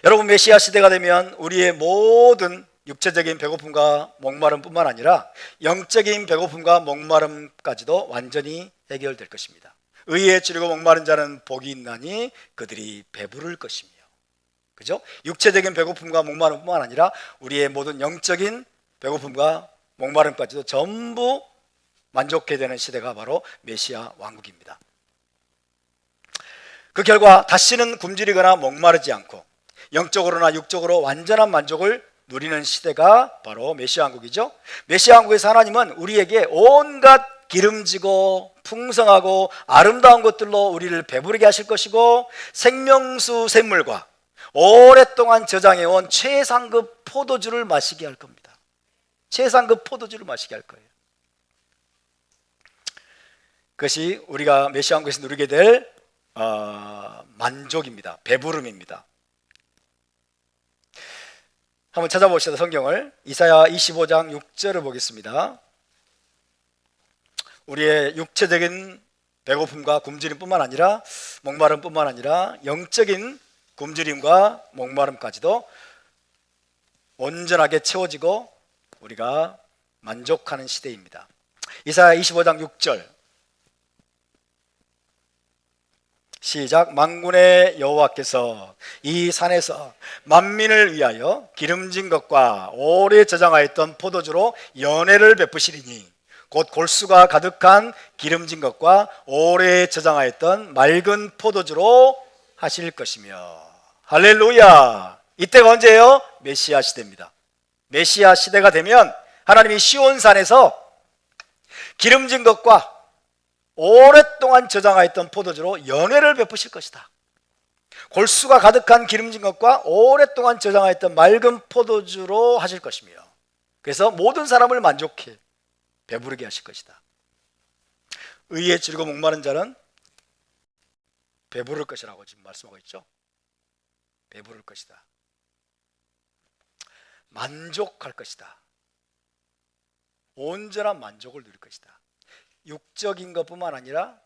여러분, 메시아 시대가 되면 우리의 모든 육체적인 배고픔과 목마름뿐만 아니라 영적인 배고픔과 목마름까지도 완전히 해결될 것입니다. 의에 줄이고 목마른 자는 복이 있나니 그들이 배부를 것이며. 그죠? 육체적인 배고픔과 목마름뿐만 아니라 우리의 모든 영적인 배고픔과 목마름까지도 전부 만족해야 되는 시대가 바로 메시아 왕국입니다. 그 결과 다시는 굶주리거나 목마르지 않고 영적으로나 육적으로 완전한 만족을 누리는 시대가 바로 메시아 왕국이죠. 메시아 왕국에서 하나님은 우리에게 온갖 기름지고 풍성하고 아름다운 것들로 우리를 배부르게 하실 것이고, 생명수 샘물과 오랫동안 저장해온 최상급 포도주를 마시게 할 겁니다. 최상급 포도주를 마시게 할 거예요. 그것이 우리가 메시아 왕국에서 누리게 될 만족입니다. 배부름입니다. 한번 찾아보시다 성경을. 이사야 25장 6절을 보겠습니다. 우리의 육체적인 배고픔과 굶주림뿐만 아니라, 목마름뿐만 아니라 영적인 굶주림과 목마름까지도 온전하게 채워지고 우리가 만족하는 시대입니다. 이사야 25장 6절 시작. 만군의 여호와께서 이 산에서 만민을 위하여 기름진 것과 오래 저장하였던 포도주로 연회를 베푸시리니, 곧 골수가 가득한 기름진 것과 오래 저장하였던 맑은 포도주로 하실 것이며. 할렐루야. 이때가 언제예요? 메시아 시대입니다. 메시아 시대가 되면 하나님이 시온산에서 기름진 것과 오랫동안 저장하였던 포도주로 연회를 베푸실 것이다. 골수가 가득한 기름진 것과 오랫동안 저장하였던 맑은 포도주로 하실 것이며, 그래서 모든 사람을 만족해 배부르게 하실 것이다. 의에 줄이고 목마른 자는 배부를 것이라고 지금 말씀하고 있죠. 배부를 것이다. 만족할 것이다. 온전한 만족을 누릴 것이다. 육적인 것뿐만 아니라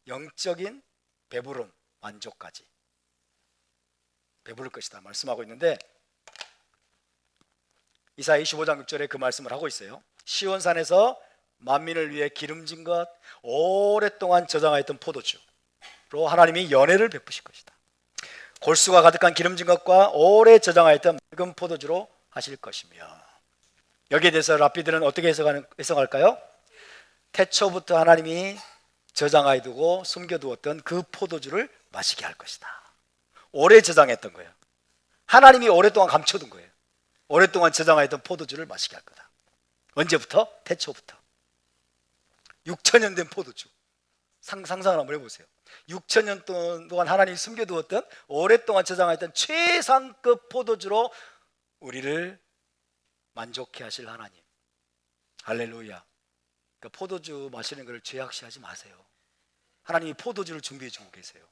영적인 배부름, 만족까지 배부를 것이다 말씀하고 있는데, 이사야 25장 6절에 그 말씀을 하고 있어요. 시온산에서 만민을 위해 기름진 것, 오랫동안 저장하였던 포도주로 하나님이 연회를 베푸실 것이다. 골수가 가득한 기름진 것과 오래 저장하였던 맑은 포도주로 하실 것이며. 여기에 대해서 랍비들은 어떻게 해석할까요? 태초부터 하나님이 저장하여 두고 숨겨두었던 그 포도주를 마시게 할 것이다. 오래 저장했던 거예요. 하나님이 오랫동안 감춰둔 거예요. 오랫동안 저장하였던 포도주를 마시게 할 거다. 언제부터? 태초부터. 6,000년 된 포도주. 상상을 한번 해보세요. 6,000년 동안 하나님이 숨겨두었던 오랫동안 저장하였던 최상급 포도주로 우리를 만족해 하실 하나님. 할렐루야. 그러니까 포도주 마시는 것을 죄악시하지 마세요. 하나님이 포도주를 준비해 주고 계세요.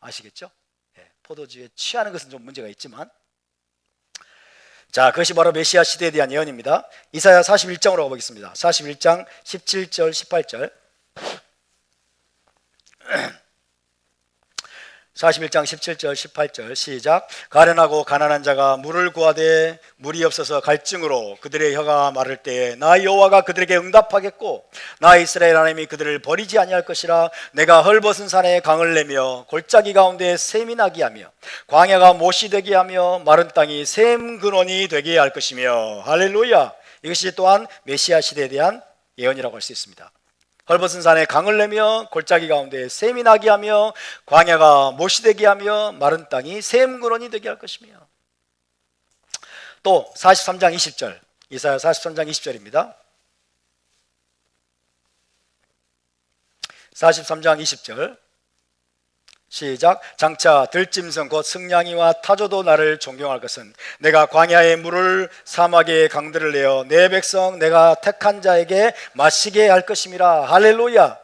아시겠죠? 네, 포도주에 취하는 것은 좀 문제가 있지만, 자, 그것이 바로 메시아 시대에 대한 예언입니다. 이사야 41장으로 가보겠습니다. 41장 17절 18절 41장 17절 18절 시작. 가련하고 가난한 자가 물을 구하되 물이 없어서 갈증으로 그들의 혀가 마를 때에 나 여호와가 그들에게 응답하겠고, 나 이스라엘 하나님이 그들을 버리지 아니할 것이라. 내가 헐벗은 산에 강을 내며 골짜기 가운데 샘이 나게 하며 광야가 못이 되게 하며 마른 땅이 샘 근원이 되게 할 것이며. 할렐루야. 이것이 또한 메시아 시대에 대한 예언이라고 할 수 있습니다. 헐벗은 산에 강을 내며 골짜기 가운데 샘이 나게 하며 광야가 못이 되게 하며 마른 땅이 샘 근원이 되게 할 것이며. 또 43장 20절 이사야 43장 20절입니다. 43장 20절 시작. 장차 들짐승 곧 승냥이와 타조도 나를 존경할 것은 내가 광야의 물을 사막의 강들을 내어 내 백성 내가 택한 자에게 마시게 할 것임이라. 할렐루야.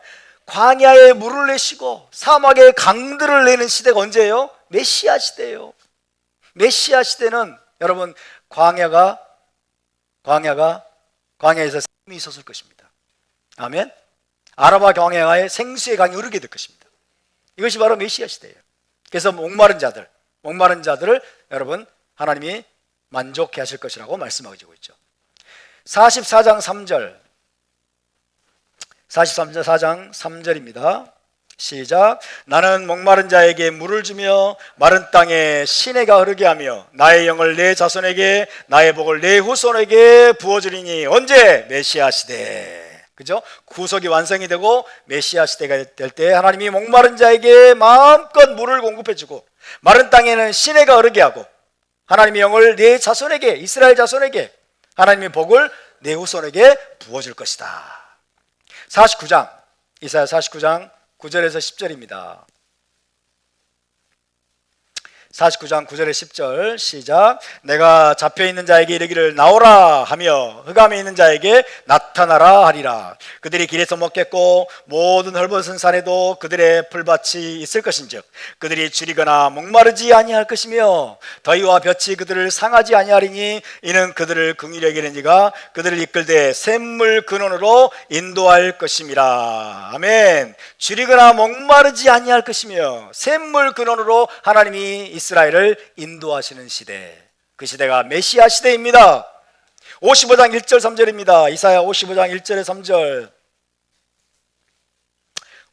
광야의 물을 내시고 사막의 강들을 내는 시대가 언제예요? 메시아 시대예요. 메시아 시대는 여러분 광야에서 샘이 솟을 것입니다. 아멘. 아라바 광야에 생수의 강이 흐르게 될 것입니다. 이것이 바로 메시아 시대예요. 그래서 목마른 자들을 여러분 하나님이 만족해 하실 것이라고 말씀하고 있죠. 44장 3절 43장 3절입니다. 시작. 나는 목마른 자에게 물을 주며 마른 땅에 시내가 흐르게 하며 나의 영을 내 자손에게 나의 복을 내 후손에게 부어주리니 언제? 메시아 시대. 그죠? 구속이 완성이 되고 메시아 시대가 될 때 하나님이 목마른 자에게 마음껏 물을 공급해주고 마른 땅에는 시내가 흐르게 하고 하나님의 영을 내 자손에게, 이스라엘 자손에게, 하나님의 복을 내 후손에게 부어줄 것이다. 49장, 이사야 49장 9절에서 10절입니다. 49장 9절에 10절 시작. 내가 잡혀있는 자에게 이르기를 나오라 하며 흑암에 있는 자에게 나타나라 하리라. 그들이 길에서 먹겠고 모든 헐벗은 산에도 그들의 풀밭이 있을 것인즉 그들이 줄이거나 목마르지 아니할 것이며 더위와 볕이 그들을 상하지 아니하리니 이는 그들을 긍휼히 여기는 이가 그들을 이끌되 샘물 근원으로 인도할 것임이라. 아멘. 줄이거나 목마르지 아니할 것이며 샘물 근원으로 하나님이 이스라엘을 인도하시는 시대, 그 시대가 메시아 시대입니다. 55장 1절 3절입니다. 이사야 55장 1절에 3절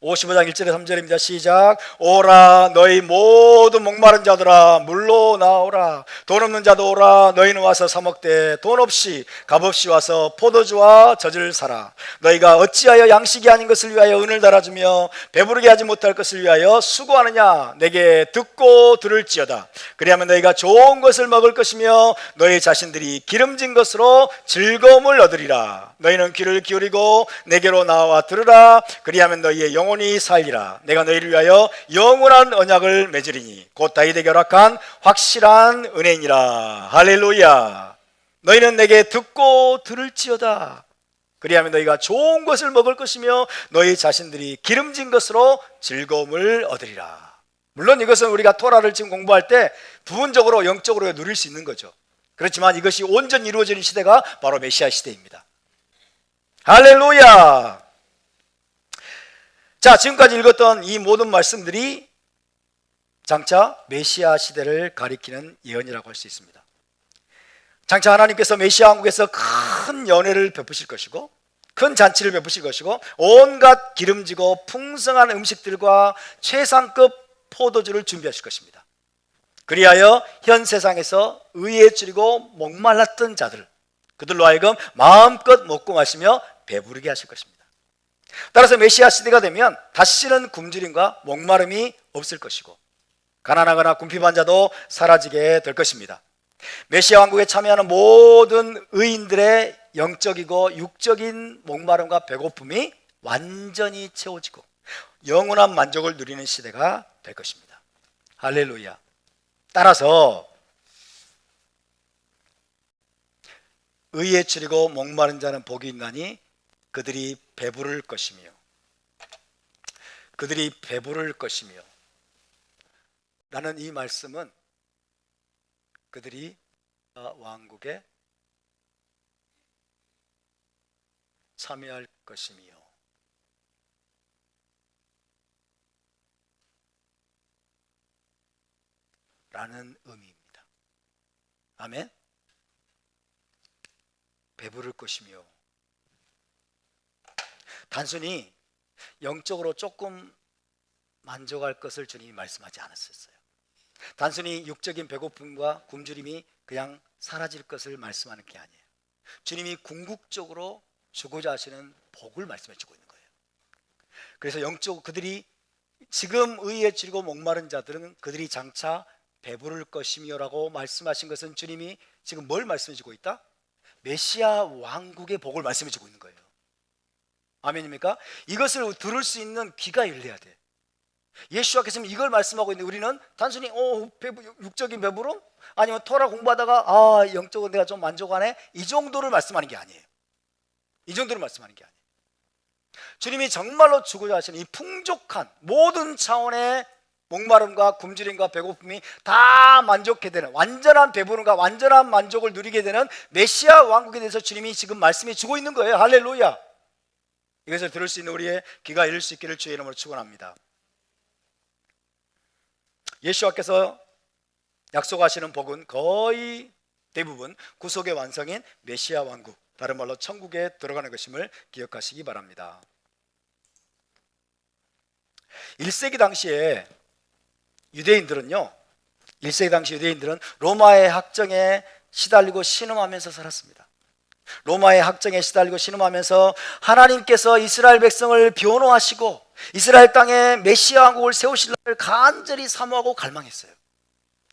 55장 1절에 3절입니다. 시작. 오라 너희 모든 목마른 자들아 물로 나오라. 돈 없는 자도 오라. 너희는 와서 사 먹되 돈 없이 값없이 와서 포도주와 젖을 사라. 너희가 어찌하여 양식이 아닌 것을 위하여 은을 달아주며 배부르게 하지 못할 것을 위하여 수고하느냐. 내게 듣고 들을지어다. 그리하면 너희가 좋은 것을 먹을 것이며 너희 자신들이 기름진 것으로 즐거움을 얻으리라. 너희는 귀를 기울이고 내게로 나와 들으라. 그리하면 너희의 영혼이 살리라. 내가 너희를 위하여 영원한 언약을 맺으리니 곧 다윗에게 허락한 확실한 은혜니라. 할렐루야. 너희는 내게 듣고 들을지어다. 그리하면 너희가 좋은 것을 먹을 것이며 너희 자신들이 기름진 것으로 즐거움을 얻으리라. 물론 이것은 우리가 토라를 지금 공부할 때 부분적으로 영적으로 누릴 수 있는 거죠. 그렇지만 이것이 온전히 이루어지는 시대가 바로 메시아 시대입니다. 할렐루야. 자, 지금까지 읽었던 이 모든 말씀들이 장차 메시아 시대를 가리키는 예언이라고 할 수 있습니다. 장차 하나님께서 메시아 왕국에서 큰 연회를 베푸실 것이고 큰 잔치를 베푸실 것이고 온갖 기름지고 풍성한 음식들과 최상급 포도주를 준비하실 것입니다. 그리하여 현 세상에서 의에 줄이고 목말랐던 자들, 그들로 하여금 마음껏 먹고 마시며 배부르게 하실 것입니다. 따라서 메시아 시대가 되면 다시는 굶주림과 목마름이 없을 것이고 가난하거나 궁핍한 자도 사라지게 될 것입니다. 메시아 왕국에 참여하는 모든 의인들의 영적이고 육적인 목마름과 배고픔이 완전히 채워지고 영원한 만족을 누리는 시대가 될 것입니다. 할렐루야. 따라서 의에 줄이고 목마른 자는 복이 있나니 그들이 배부를 것이며 라는 이 말씀은 그들이 왕국에 참여할 것이며 라는 의미입니다. 아멘. 배부를 것이며 단순히 영적으로 조금 만족할 것을 주님이 말씀하지 않았었어요. 단순히 육적인 배고픔과 굶주림이 그냥 사라질 것을 말씀하는 게 아니에요. 주님이 궁극적으로 주고자 하시는 복을 말씀해 주고 있는 거예요. 그래서 영적 그들이 지금 의에 줄이고 목마른 자들은 그들이 장차 배부를 것이며라고 말씀하신 것은 주님이 지금 뭘 말씀해 주고 있다? 메시아 왕국의 복을 말씀해 주고 있는 거예요. 아멘입니까? 이것을 들을 수 있는 귀가 열려야 돼. 예수와께서 이걸 말씀하고 있는데 우리는 단순히 육적인 배부름? 아니면 토라 공부하다가 영적으로 내가 좀 만족하네? 이 정도를 말씀하는 게 아니에요. 이 정도를 말씀하는 게 아니에요. 주님이 정말로 주고자 하시는 이 풍족한 모든 차원의 목마름과 굶주림과 배고픔이 다 만족해 되는 완전한 배부름과 완전한 만족을 누리게 되는 메시아 왕국에 대해서 주님이 지금 말씀해 주고 있는 거예요. 할렐루야. 이것을 들을 수 있는 우리의 귀가 열릴 수 있기를 주의 이름으로 축원합니다. 예수와께서 약속하시는 복은 거의 대부분 구속의 완성인 메시아 왕국, 다른 말로 천국에 들어가는 것임을 기억하시기 바랍니다. 1세기 당시에 유대인들은요, 1세기 당시 유대인들은 로마의 학정에 시달리고 신음하면서 살았습니다. 로마의 학정에 시달리고 신음하면서 하나님께서 이스라엘 백성을 변호하시고 이스라엘 땅에 메시아 왕국을 세우실 날을 간절히 사모하고 갈망했어요.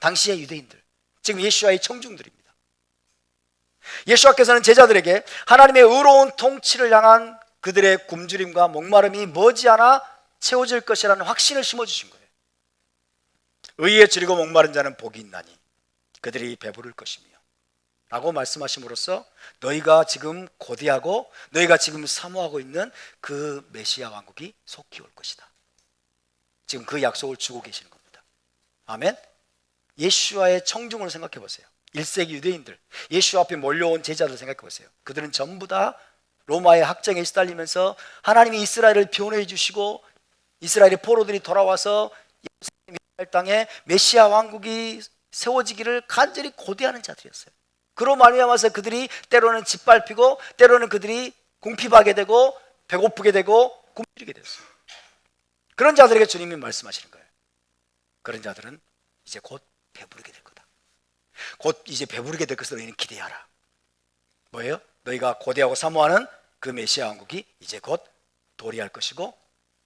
당시의 유대인들, 지금 예수와의 청중들입니다. 예수와께서는 제자들에게 하나님의 의로운 통치를 향한 그들의 굶주림과 목마름이 머지않아 채워질 것이라는 확신을 심어주신 거예요. 의에 줄이고 목마른 자는 복이 있나니 그들이 배부를 것이며 라고 말씀하심으로써 너희가 지금 고대하고 너희가 지금 사모하고 있는 그 메시아 왕국이 속히 올 것이다. 지금 그 약속을 주고 계시는 겁니다. 아멘. 예수와의 청중을 생각해 보세요. 1세기 유대인들, 예수 앞에 몰려온 제자들 생각해 보세요. 그들은 전부 다 로마의 학정에 시달리면서 하나님이 이스라엘을 변호해 주시고 이스라엘의 포로들이 돌아와서 이스라엘 땅에 메시아 왕국이 세워지기를 간절히 고대하는 자들이었어요. 그로 말미암아서 그들이 때로는 짓밟히고 때로는 그들이 궁핍하게 되고 배고프게 되고 굶주리게 됐어요. 그런 자들에게 주님이 말씀하시는 거예요. 그런 자들은 이제 곧 배부르게 될 거다. 곧 이제 배부르게 될 것을 너희는 기대하라. 뭐예요? 너희가 고대하고 사모하는 그 메시아 왕국이 이제 곧 도래할 것이고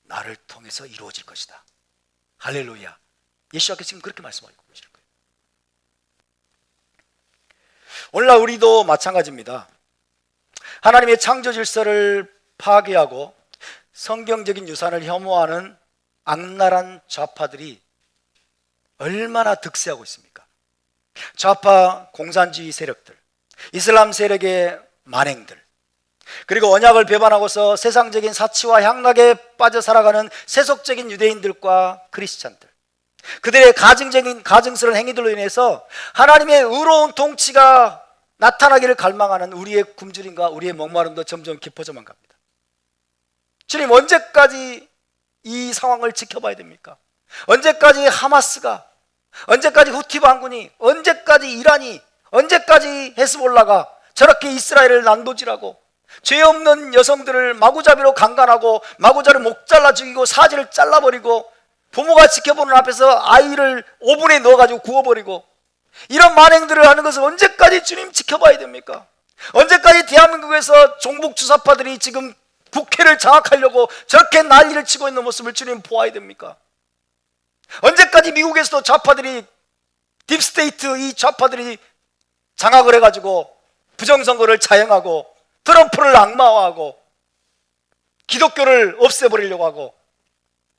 나를 통해서 이루어질 것이다. 할렐루야. 예수께서 지금 그렇게 말씀하고 계시는 거예요. 오늘날 우리도 마찬가지입니다. 하나님의 창조 질서를 파괴하고 성경적인 유산을 혐오하는 악랄한 좌파들이 얼마나 득세하고 있습니까? 좌파 공산주의 세력들, 이슬람 세력의 만행들, 그리고 언약을 배반하고서 세상적인 사치와 향락에 빠져 살아가는 세속적인 유대인들과 크리스찬들, 그들의 가증스러운 행위들로 인해서 하나님의 의로운 통치가 나타나기를 갈망하는 우리의 굶주림과 우리의 목마름도 점점 깊어져만 갑니다. 주님, 언제까지 이 상황을 지켜봐야 됩니까? 언제까지 하마스가, 언제까지 후티 반군이, 언제까지 이란이, 언제까지 헤스볼라가 저렇게 이스라엘을 난도질하고 죄 없는 여성들을 마구잡이로 강간하고 마구잡이로 목 잘라 죽이고 사지를 잘라버리고 부모가 지켜보는 앞에서 아이를 오븐에 넣어가지고 구워버리고 이런 만행들을 하는 것을 언제까지 주님 지켜봐야 됩니까? 언제까지 대한민국에서 종북 주사파들이 지금 국회를 장악하려고 저렇게 난리를 치고 있는 모습을 주님 보아야 됩니까? 언제까지 미국에서도 좌파들이 딥스테이트 이 좌파들이 장악을 해가지고 부정선거를 자행하고 트럼프를 악마화하고 기독교를 없애버리려고 하고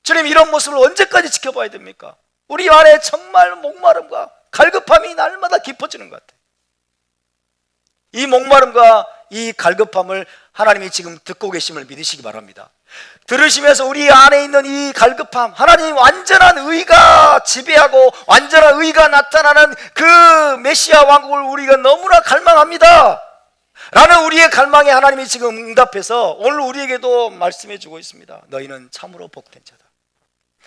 주님, 이런 모습을 언제까지 지켜봐야 됩니까? 우리 안에 정말 목마름과 갈급함이 날마다 깊어지는 것 같아요. 이 목마름과 이 갈급함을 하나님이 지금 듣고 계심을 믿으시기 바랍니다. 들으시면서 우리 안에 있는 이 갈급함, 하나님 완전한 의가 지배하고 완전한 의가 나타나는 그 메시아 왕국을 우리가 너무나 갈망합니다 라는 우리의 갈망에 하나님이 지금 응답해서 오늘 우리에게도 말씀해 주고 있습니다. 너희는 참으로 복된 자다.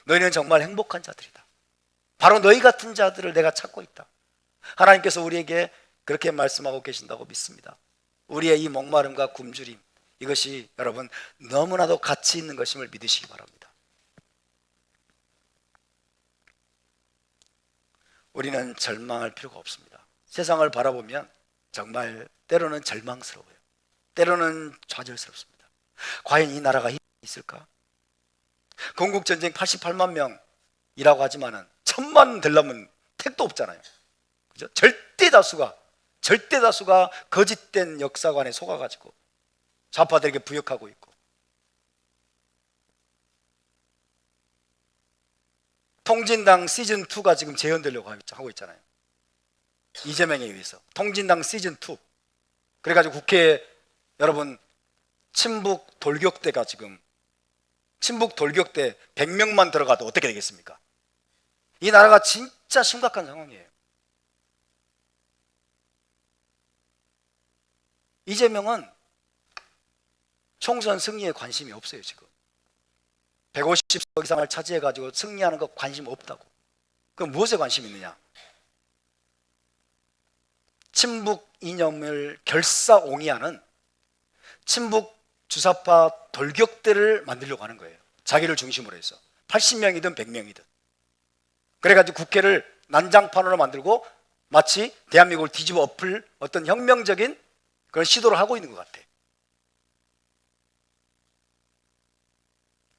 너희는 정말 행복한 자들이다. 바로 너희 같은 자들을 내가 찾고 있다. 하나님께서 우리에게 그렇게 말씀하고 계신다고 믿습니다. 우리의 이 목마름과 굶주림, 이것이 여러분 너무나도 가치 있는 것임을 믿으시기 바랍니다. 우리는 절망할 필요가 없습니다. 세상을 바라보면 정말 때로는 절망스러워요. 때로는 좌절스럽습니다. 과연 이 나라가 힘이 있을까? 건국전쟁 88만 명이라고 하지만은 1000만 되려면 택도 없잖아요. 그죠? 절대 다수가 거짓된 역사관에 속아가지고 좌파들에게 부역하고 있고, 통진당 시즌2가 지금 재현되려고 하고 있잖아요. 이재명에 의해서 통진당 시즌2. 그래가지고 국회에 여러분 친북 돌격대가 지금 친북 돌격대 100명만 들어가도 어떻게 되겠습니까? 이 나라가 진짜 심각한 상황이에요. 이재명은 총선 승리에 관심이 없어요. 지금 150석 이상을 차지해가지고 승리하는 거 관심 없다고. 그럼 무엇에 관심이 있느냐? 친북 이념을 결사옹이하는 친북 주사파 돌격대를 만들려고 하는 거예요. 자기를 중심으로 해서. 80명이든 100명이든. 그래가지고 국회를 난장판으로 만들고 마치 대한민국을 뒤집어 엎을 어떤 혁명적인 그런 시도를 하고 있는 것 같아.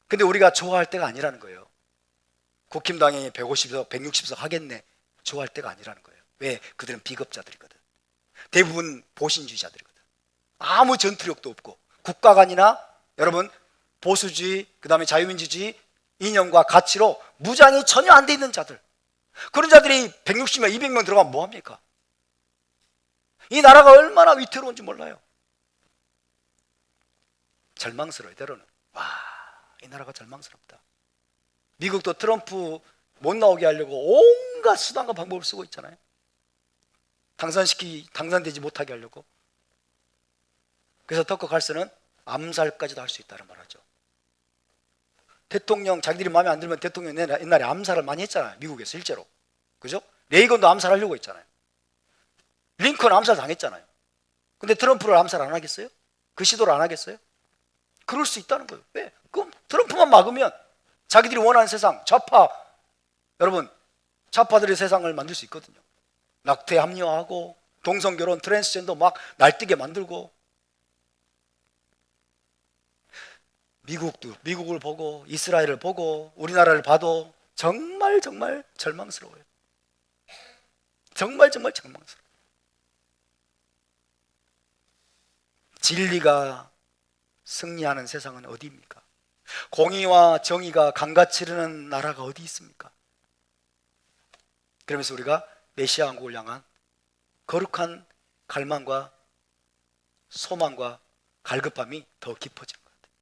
근데 우리가 좋아할 때가 아니라는 거예요. 국힘당이 150석, 160석 하겠네. 좋아할 때가 아니라는 거예요. 왜? 그들은 비겁자들이거든. 대부분 보신주의자들이거든. 아무 전투력도 없고 국가관이나 여러분 보수주의, 그 다음에 자유민주주의 이념과 가치로 무장이 전혀 안 돼 있는 자들. 그런 자들이 160명, 200명 들어가면 뭐합니까? 이 나라가 얼마나 위태로운지 몰라요. 절망스러워요. 때로는. 와, 이 나라가 절망스럽다. 미국도 트럼프 못 나오게 하려고 온갖 수단과 방법을 쓰고 있잖아요. 당선되지 못하게 하려고. 그래서 터커 칼슨은 암살까지도 할 수 있다는 말하죠. 대통령 자기들이 마음에 안 들면 대통령 옛날에 암살을 많이 했잖아요. 미국에서 실제로. 그죠? 레이건도 암살하려고 했잖아요. 링컨 암살 당했잖아요. 근데 트럼프를 암살 안 하겠어요? 그 시도를 안 하겠어요? 그럴 수 있다는 거예요. 왜? 그럼 트럼프만 막으면 자기들이 원하는 세상, 여러분 좌파들의 세상을 만들 수 있거든요. 낙태 합리화하고 동성결혼, 트랜스젠더 막 날뛰게 만들고. 미국을 보고 이스라엘을 보고 우리나라를 봐도 정말 절망스러워요. 정말 절망스러워요. 진리가 승리하는 세상은 어디입니까? 공의와 정의가 강같이 흐르는 나라가 어디 있습니까? 그러면서 우리가 메시아 왕국을 향한 거룩한 갈망과 소망과 갈급함이 더 깊어진 것 같아요.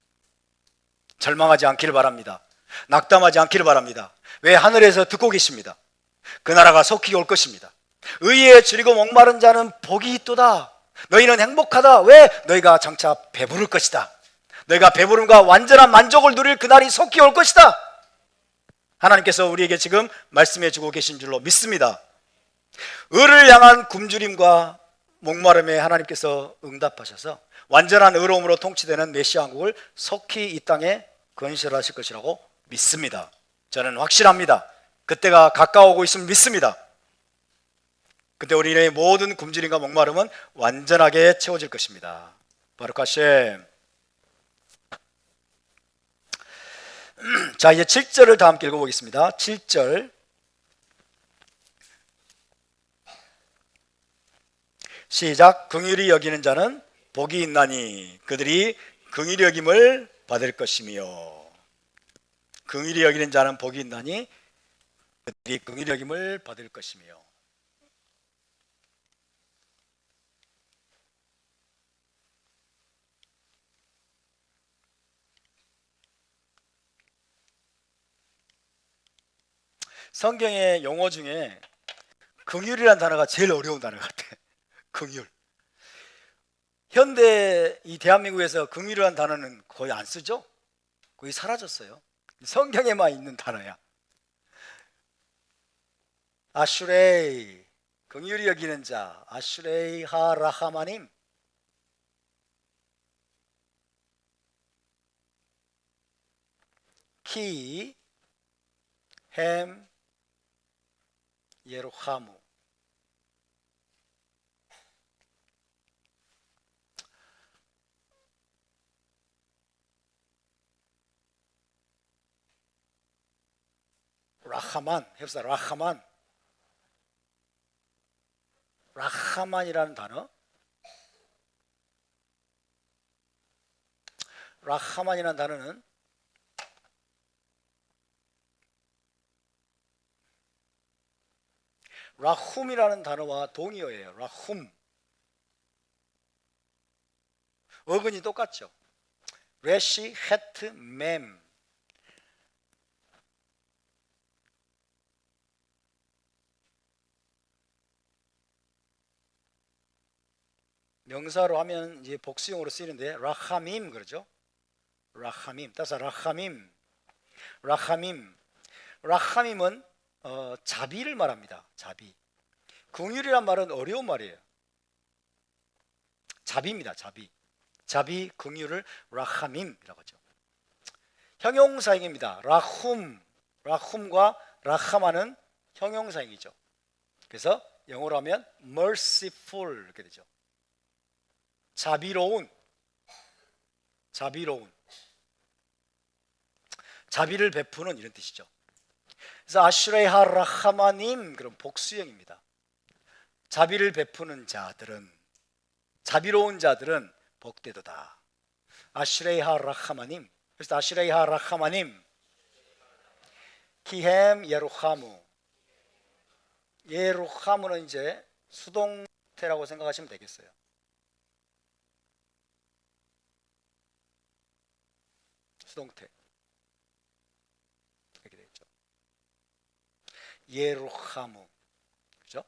절망하지 않기를 바랍니다. 낙담하지 않기를 바랍니다. 왜? 하늘에서 듣고 계십니다. 그 나라가 속히 올 것입니다. 의에 줄이고 목마른 자는 복이 있도다. 너희는 행복하다. 왜? 너희가 장차 배부를 것이다. 너희가 배부름과 완전한 만족을 누릴 그날이 속히 올 것이다. 하나님께서 우리에게 지금 말씀해 주고 계신 줄로 믿습니다. 의를 향한 굶주림과 목마름에 하나님께서 응답하셔서 완전한 의로움으로 통치되는 메시아 왕국을 속히 이 땅에 건설하실 것이라고 믿습니다. 저는 확실합니다. 그때가 가까워오고 있음을 믿습니다. 그때 우리의 모든 굶주림과 목마름은 완전하게 채워질 것입니다. 바루크 하셈. 자, 이제 7절을 다 함께 읽어보겠습니다. 7절 시작. 긍휼히 여기는 자는 복이 있나니 그들이 긍휼히 여김을 받을 것이며. 긍휼히 여기는 자는 복이 있나니 그들이 긍휼히 여김을 받을 것이며. 성경의 용어 중에 긍휼이라는 단어가 제일 어려운 단어 같아. 긍휼. 현대 이 대한민국에서 긍휼이라는 단어는 거의 안 쓰죠? 거의 사라졌어요. 성경에만 있는 단어야. 아슈레이, 긍휼히 여기는 자. 아슈레이 하라하마님. 키 햄 예로하무. 라하만 해봅시다. 라하만이라는 단어. 라하만이라는 단어는 라훔이라는 단어와 동의어예요. 라훔. 어근이 똑같죠. 레시 헤트 맴. 명사로 하면 이제 복수형으로 쓰이는데 라하밈 그러죠. 라하밈. 따라서 라하밈은 자비를 말합니다. 자비. 긍휼이란 말은 어려운 말이에요. 자비입니다. 자비, 긍휼을 라하밈이라고 하죠. 형용사형입니다. 라훔과 라하마는 형용사형이죠. 그래서 영어로 하면 merciful 이렇게 되죠. 자비로운, 자비를 베푸는 이런 뜻이죠. 그래서 아슈레이하 라하마님, 그럼 복수형입니다. 자비를 베푸는 자들은, 자비로운 자들은 복되도다. 아슈레이하 라하마님. 그래서 아슈레이하 라하마님, 키햄 예루하무. 예루하무는 이제 수동태라고 생각하시면 되겠어요. 수동태 이렇게 되겠죠. 예루하무, 그죠?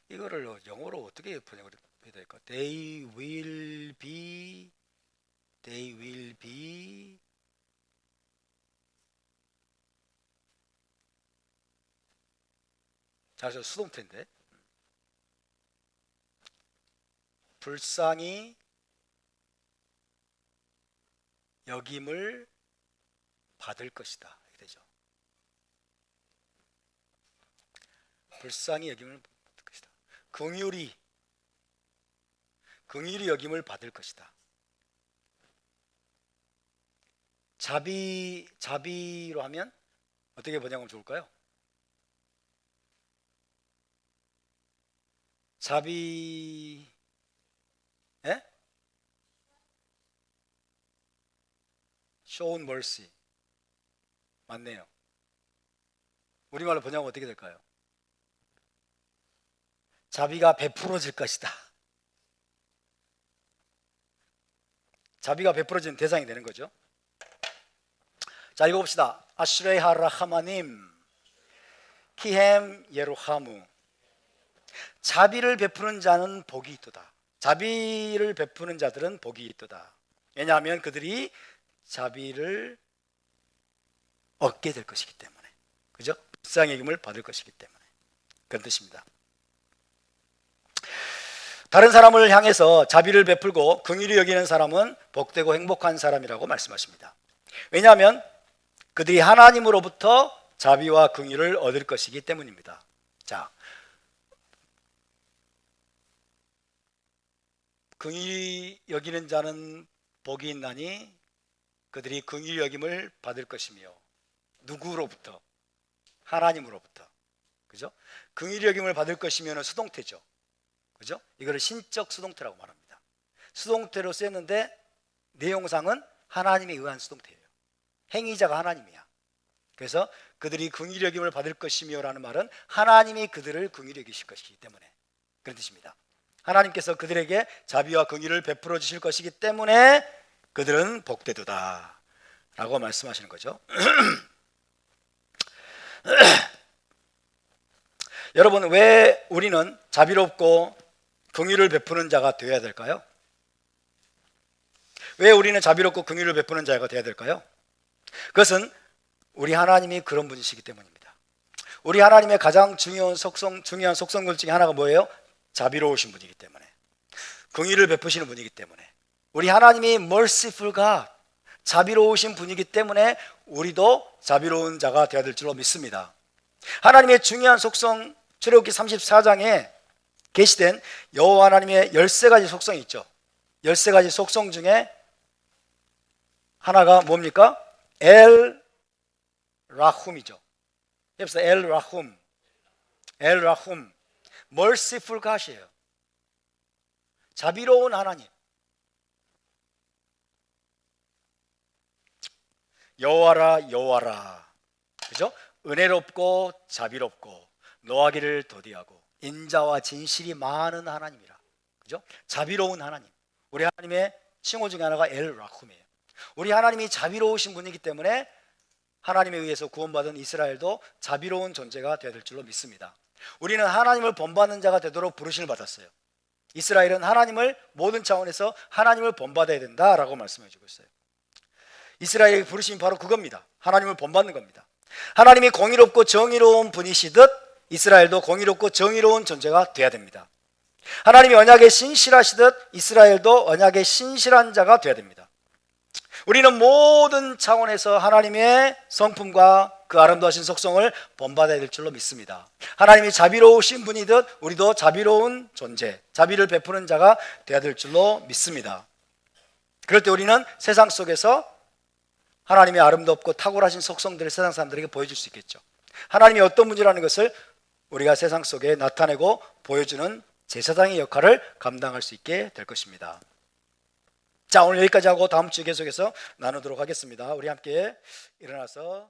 이거를 영어로 어떻게 번역을 해야 될까? They will be 자, 저 수동태인데 불쌍히 여김을 받을 것이다 이렇게 되죠. 불쌍히 여김을 받을 것이다. 긍휼히 여김을 받을 것이다. 자비로 하면 어떻게 번역하면 좋을까요? 자비, 예? shown mercy 맞네요. 우리말로 번역하면 어떻게 될까요? 자비가 베풀어질 것이다. 자비가 베풀어지는 대상이 되는 거죠. 자, 읽어봅시다. 아슈레이하 라하마님 키햄 예루하무. 자비를 베푸는 자는 복이 있도다. 자비를 베푸는 자들은 복이 있도다. 왜냐하면 그들이 자비를 얻게 될 것이기 때문에, 그죠? 불쌍히 여김을 받을 것이기 때문에 그런 뜻입니다. 다른 사람을 향해서 자비를 베풀고 긍휼히 여기는 사람은 복되고 행복한 사람이라고 말씀하십니다. 왜냐하면 그들이 하나님으로부터 자비와 긍휼을 얻을 것이기 때문입니다. 자, 긍휼히 여기는 자는 복이 있나니 그들이 긍휼히 여김을 받을 것이며, 누구로부터? 하나님으로부터. 그죠? 긍휼히 여김을 받을 것이면 수동태죠. 그죠? 이거를 신적 수동태라고 말합니다. 수동태로 쓰였는데 내용상은 하나님에 의한 수동태예요. 행위자가 하나님이야. 그래서 그들이 긍휼히 여김을 받을 것이며 라는 말은 하나님이 그들을 긍휼히 여기실 것이기 때문에 그런 뜻입니다. 하나님께서 그들에게 자비와 긍휼을 베풀어 주실 것이기 때문에 그들은 복되도다 라고 말씀하시는 거죠. 여러분, 왜 우리는 자비롭고 긍휼을 베푸는 자가 되어야 될까요? 왜 우리는 자비롭고 긍휼을 베푸는 자가 되어야 될까요? 그것은 우리 하나님이 그런 분이시기 때문입니다. 우리 하나님의 가장 중요한 속성들 중에 하나가 뭐예요? 자비로우신 분이기 때문에, 긍휼을 베푸시는 분이기 때문에, 우리 하나님이 merciful God, 자비로우신 분이기 때문에 우리도 자비로운 자가 되어야 될 줄로 믿습니다. 하나님의 중요한 속성, 출애굽기 34장에 계시된 여호와 하나님의 13가지 속성이 있죠. 13가지 속성 중에 하나가 뭡니까? 엘 라훔이죠. 여기서 엘 라훔, merciful God이에요. 자비로운 하나님. 여호와라, 그죠? 은혜롭고 자비롭고 노하기를 더디하고 인자와 진실이 많은 하나님이라, 그죠? 자비로운 하나님. 우리 하나님의 칭호 중에 하나가 엘 라훔이에요. 우리 하나님이 자비로우신 분이기 때문에 하나님에 의해서 구원받은 이스라엘도 자비로운 존재가 되어야 될 줄로 믿습니다. 우리는 하나님을 본받는 자가 되도록 부르심을 받았어요. 이스라엘은 하나님을 모든 차원에서 하나님을 본받아야 된다라고 말씀해 주고 있어요. 이스라엘의 부르심이 바로 그겁니다. 하나님을 본받는 겁니다. 하나님이 공의롭고 정의로운 분이시듯 이스라엘도 공의롭고 정의로운 존재가 되어야 됩니다. 하나님이 언약에 신실하시듯 이스라엘도 언약에 신실한 자가 되어야 됩니다. 우리는 모든 차원에서 하나님의 성품과 그 아름다우신 속성을 본받아야 될 줄로 믿습니다. 하나님이 자비로우신 분이듯 우리도 자비로운 존재, 자비를 베푸는 자가 되어야 될 줄로 믿습니다. 그럴 때 우리는 세상 속에서 하나님의 아름답고 탁월하신 속성들을 세상 사람들에게 보여줄 수 있겠죠. 하나님이 어떤 분이라는 것을 우리가 세상 속에 나타내고 보여주는 제사장의 역할을 감당할 수 있게 될 것입니다. 자, 오늘 여기까지 하고 다음 주에 계속해서 나누도록 하겠습니다. 우리 함께 일어나서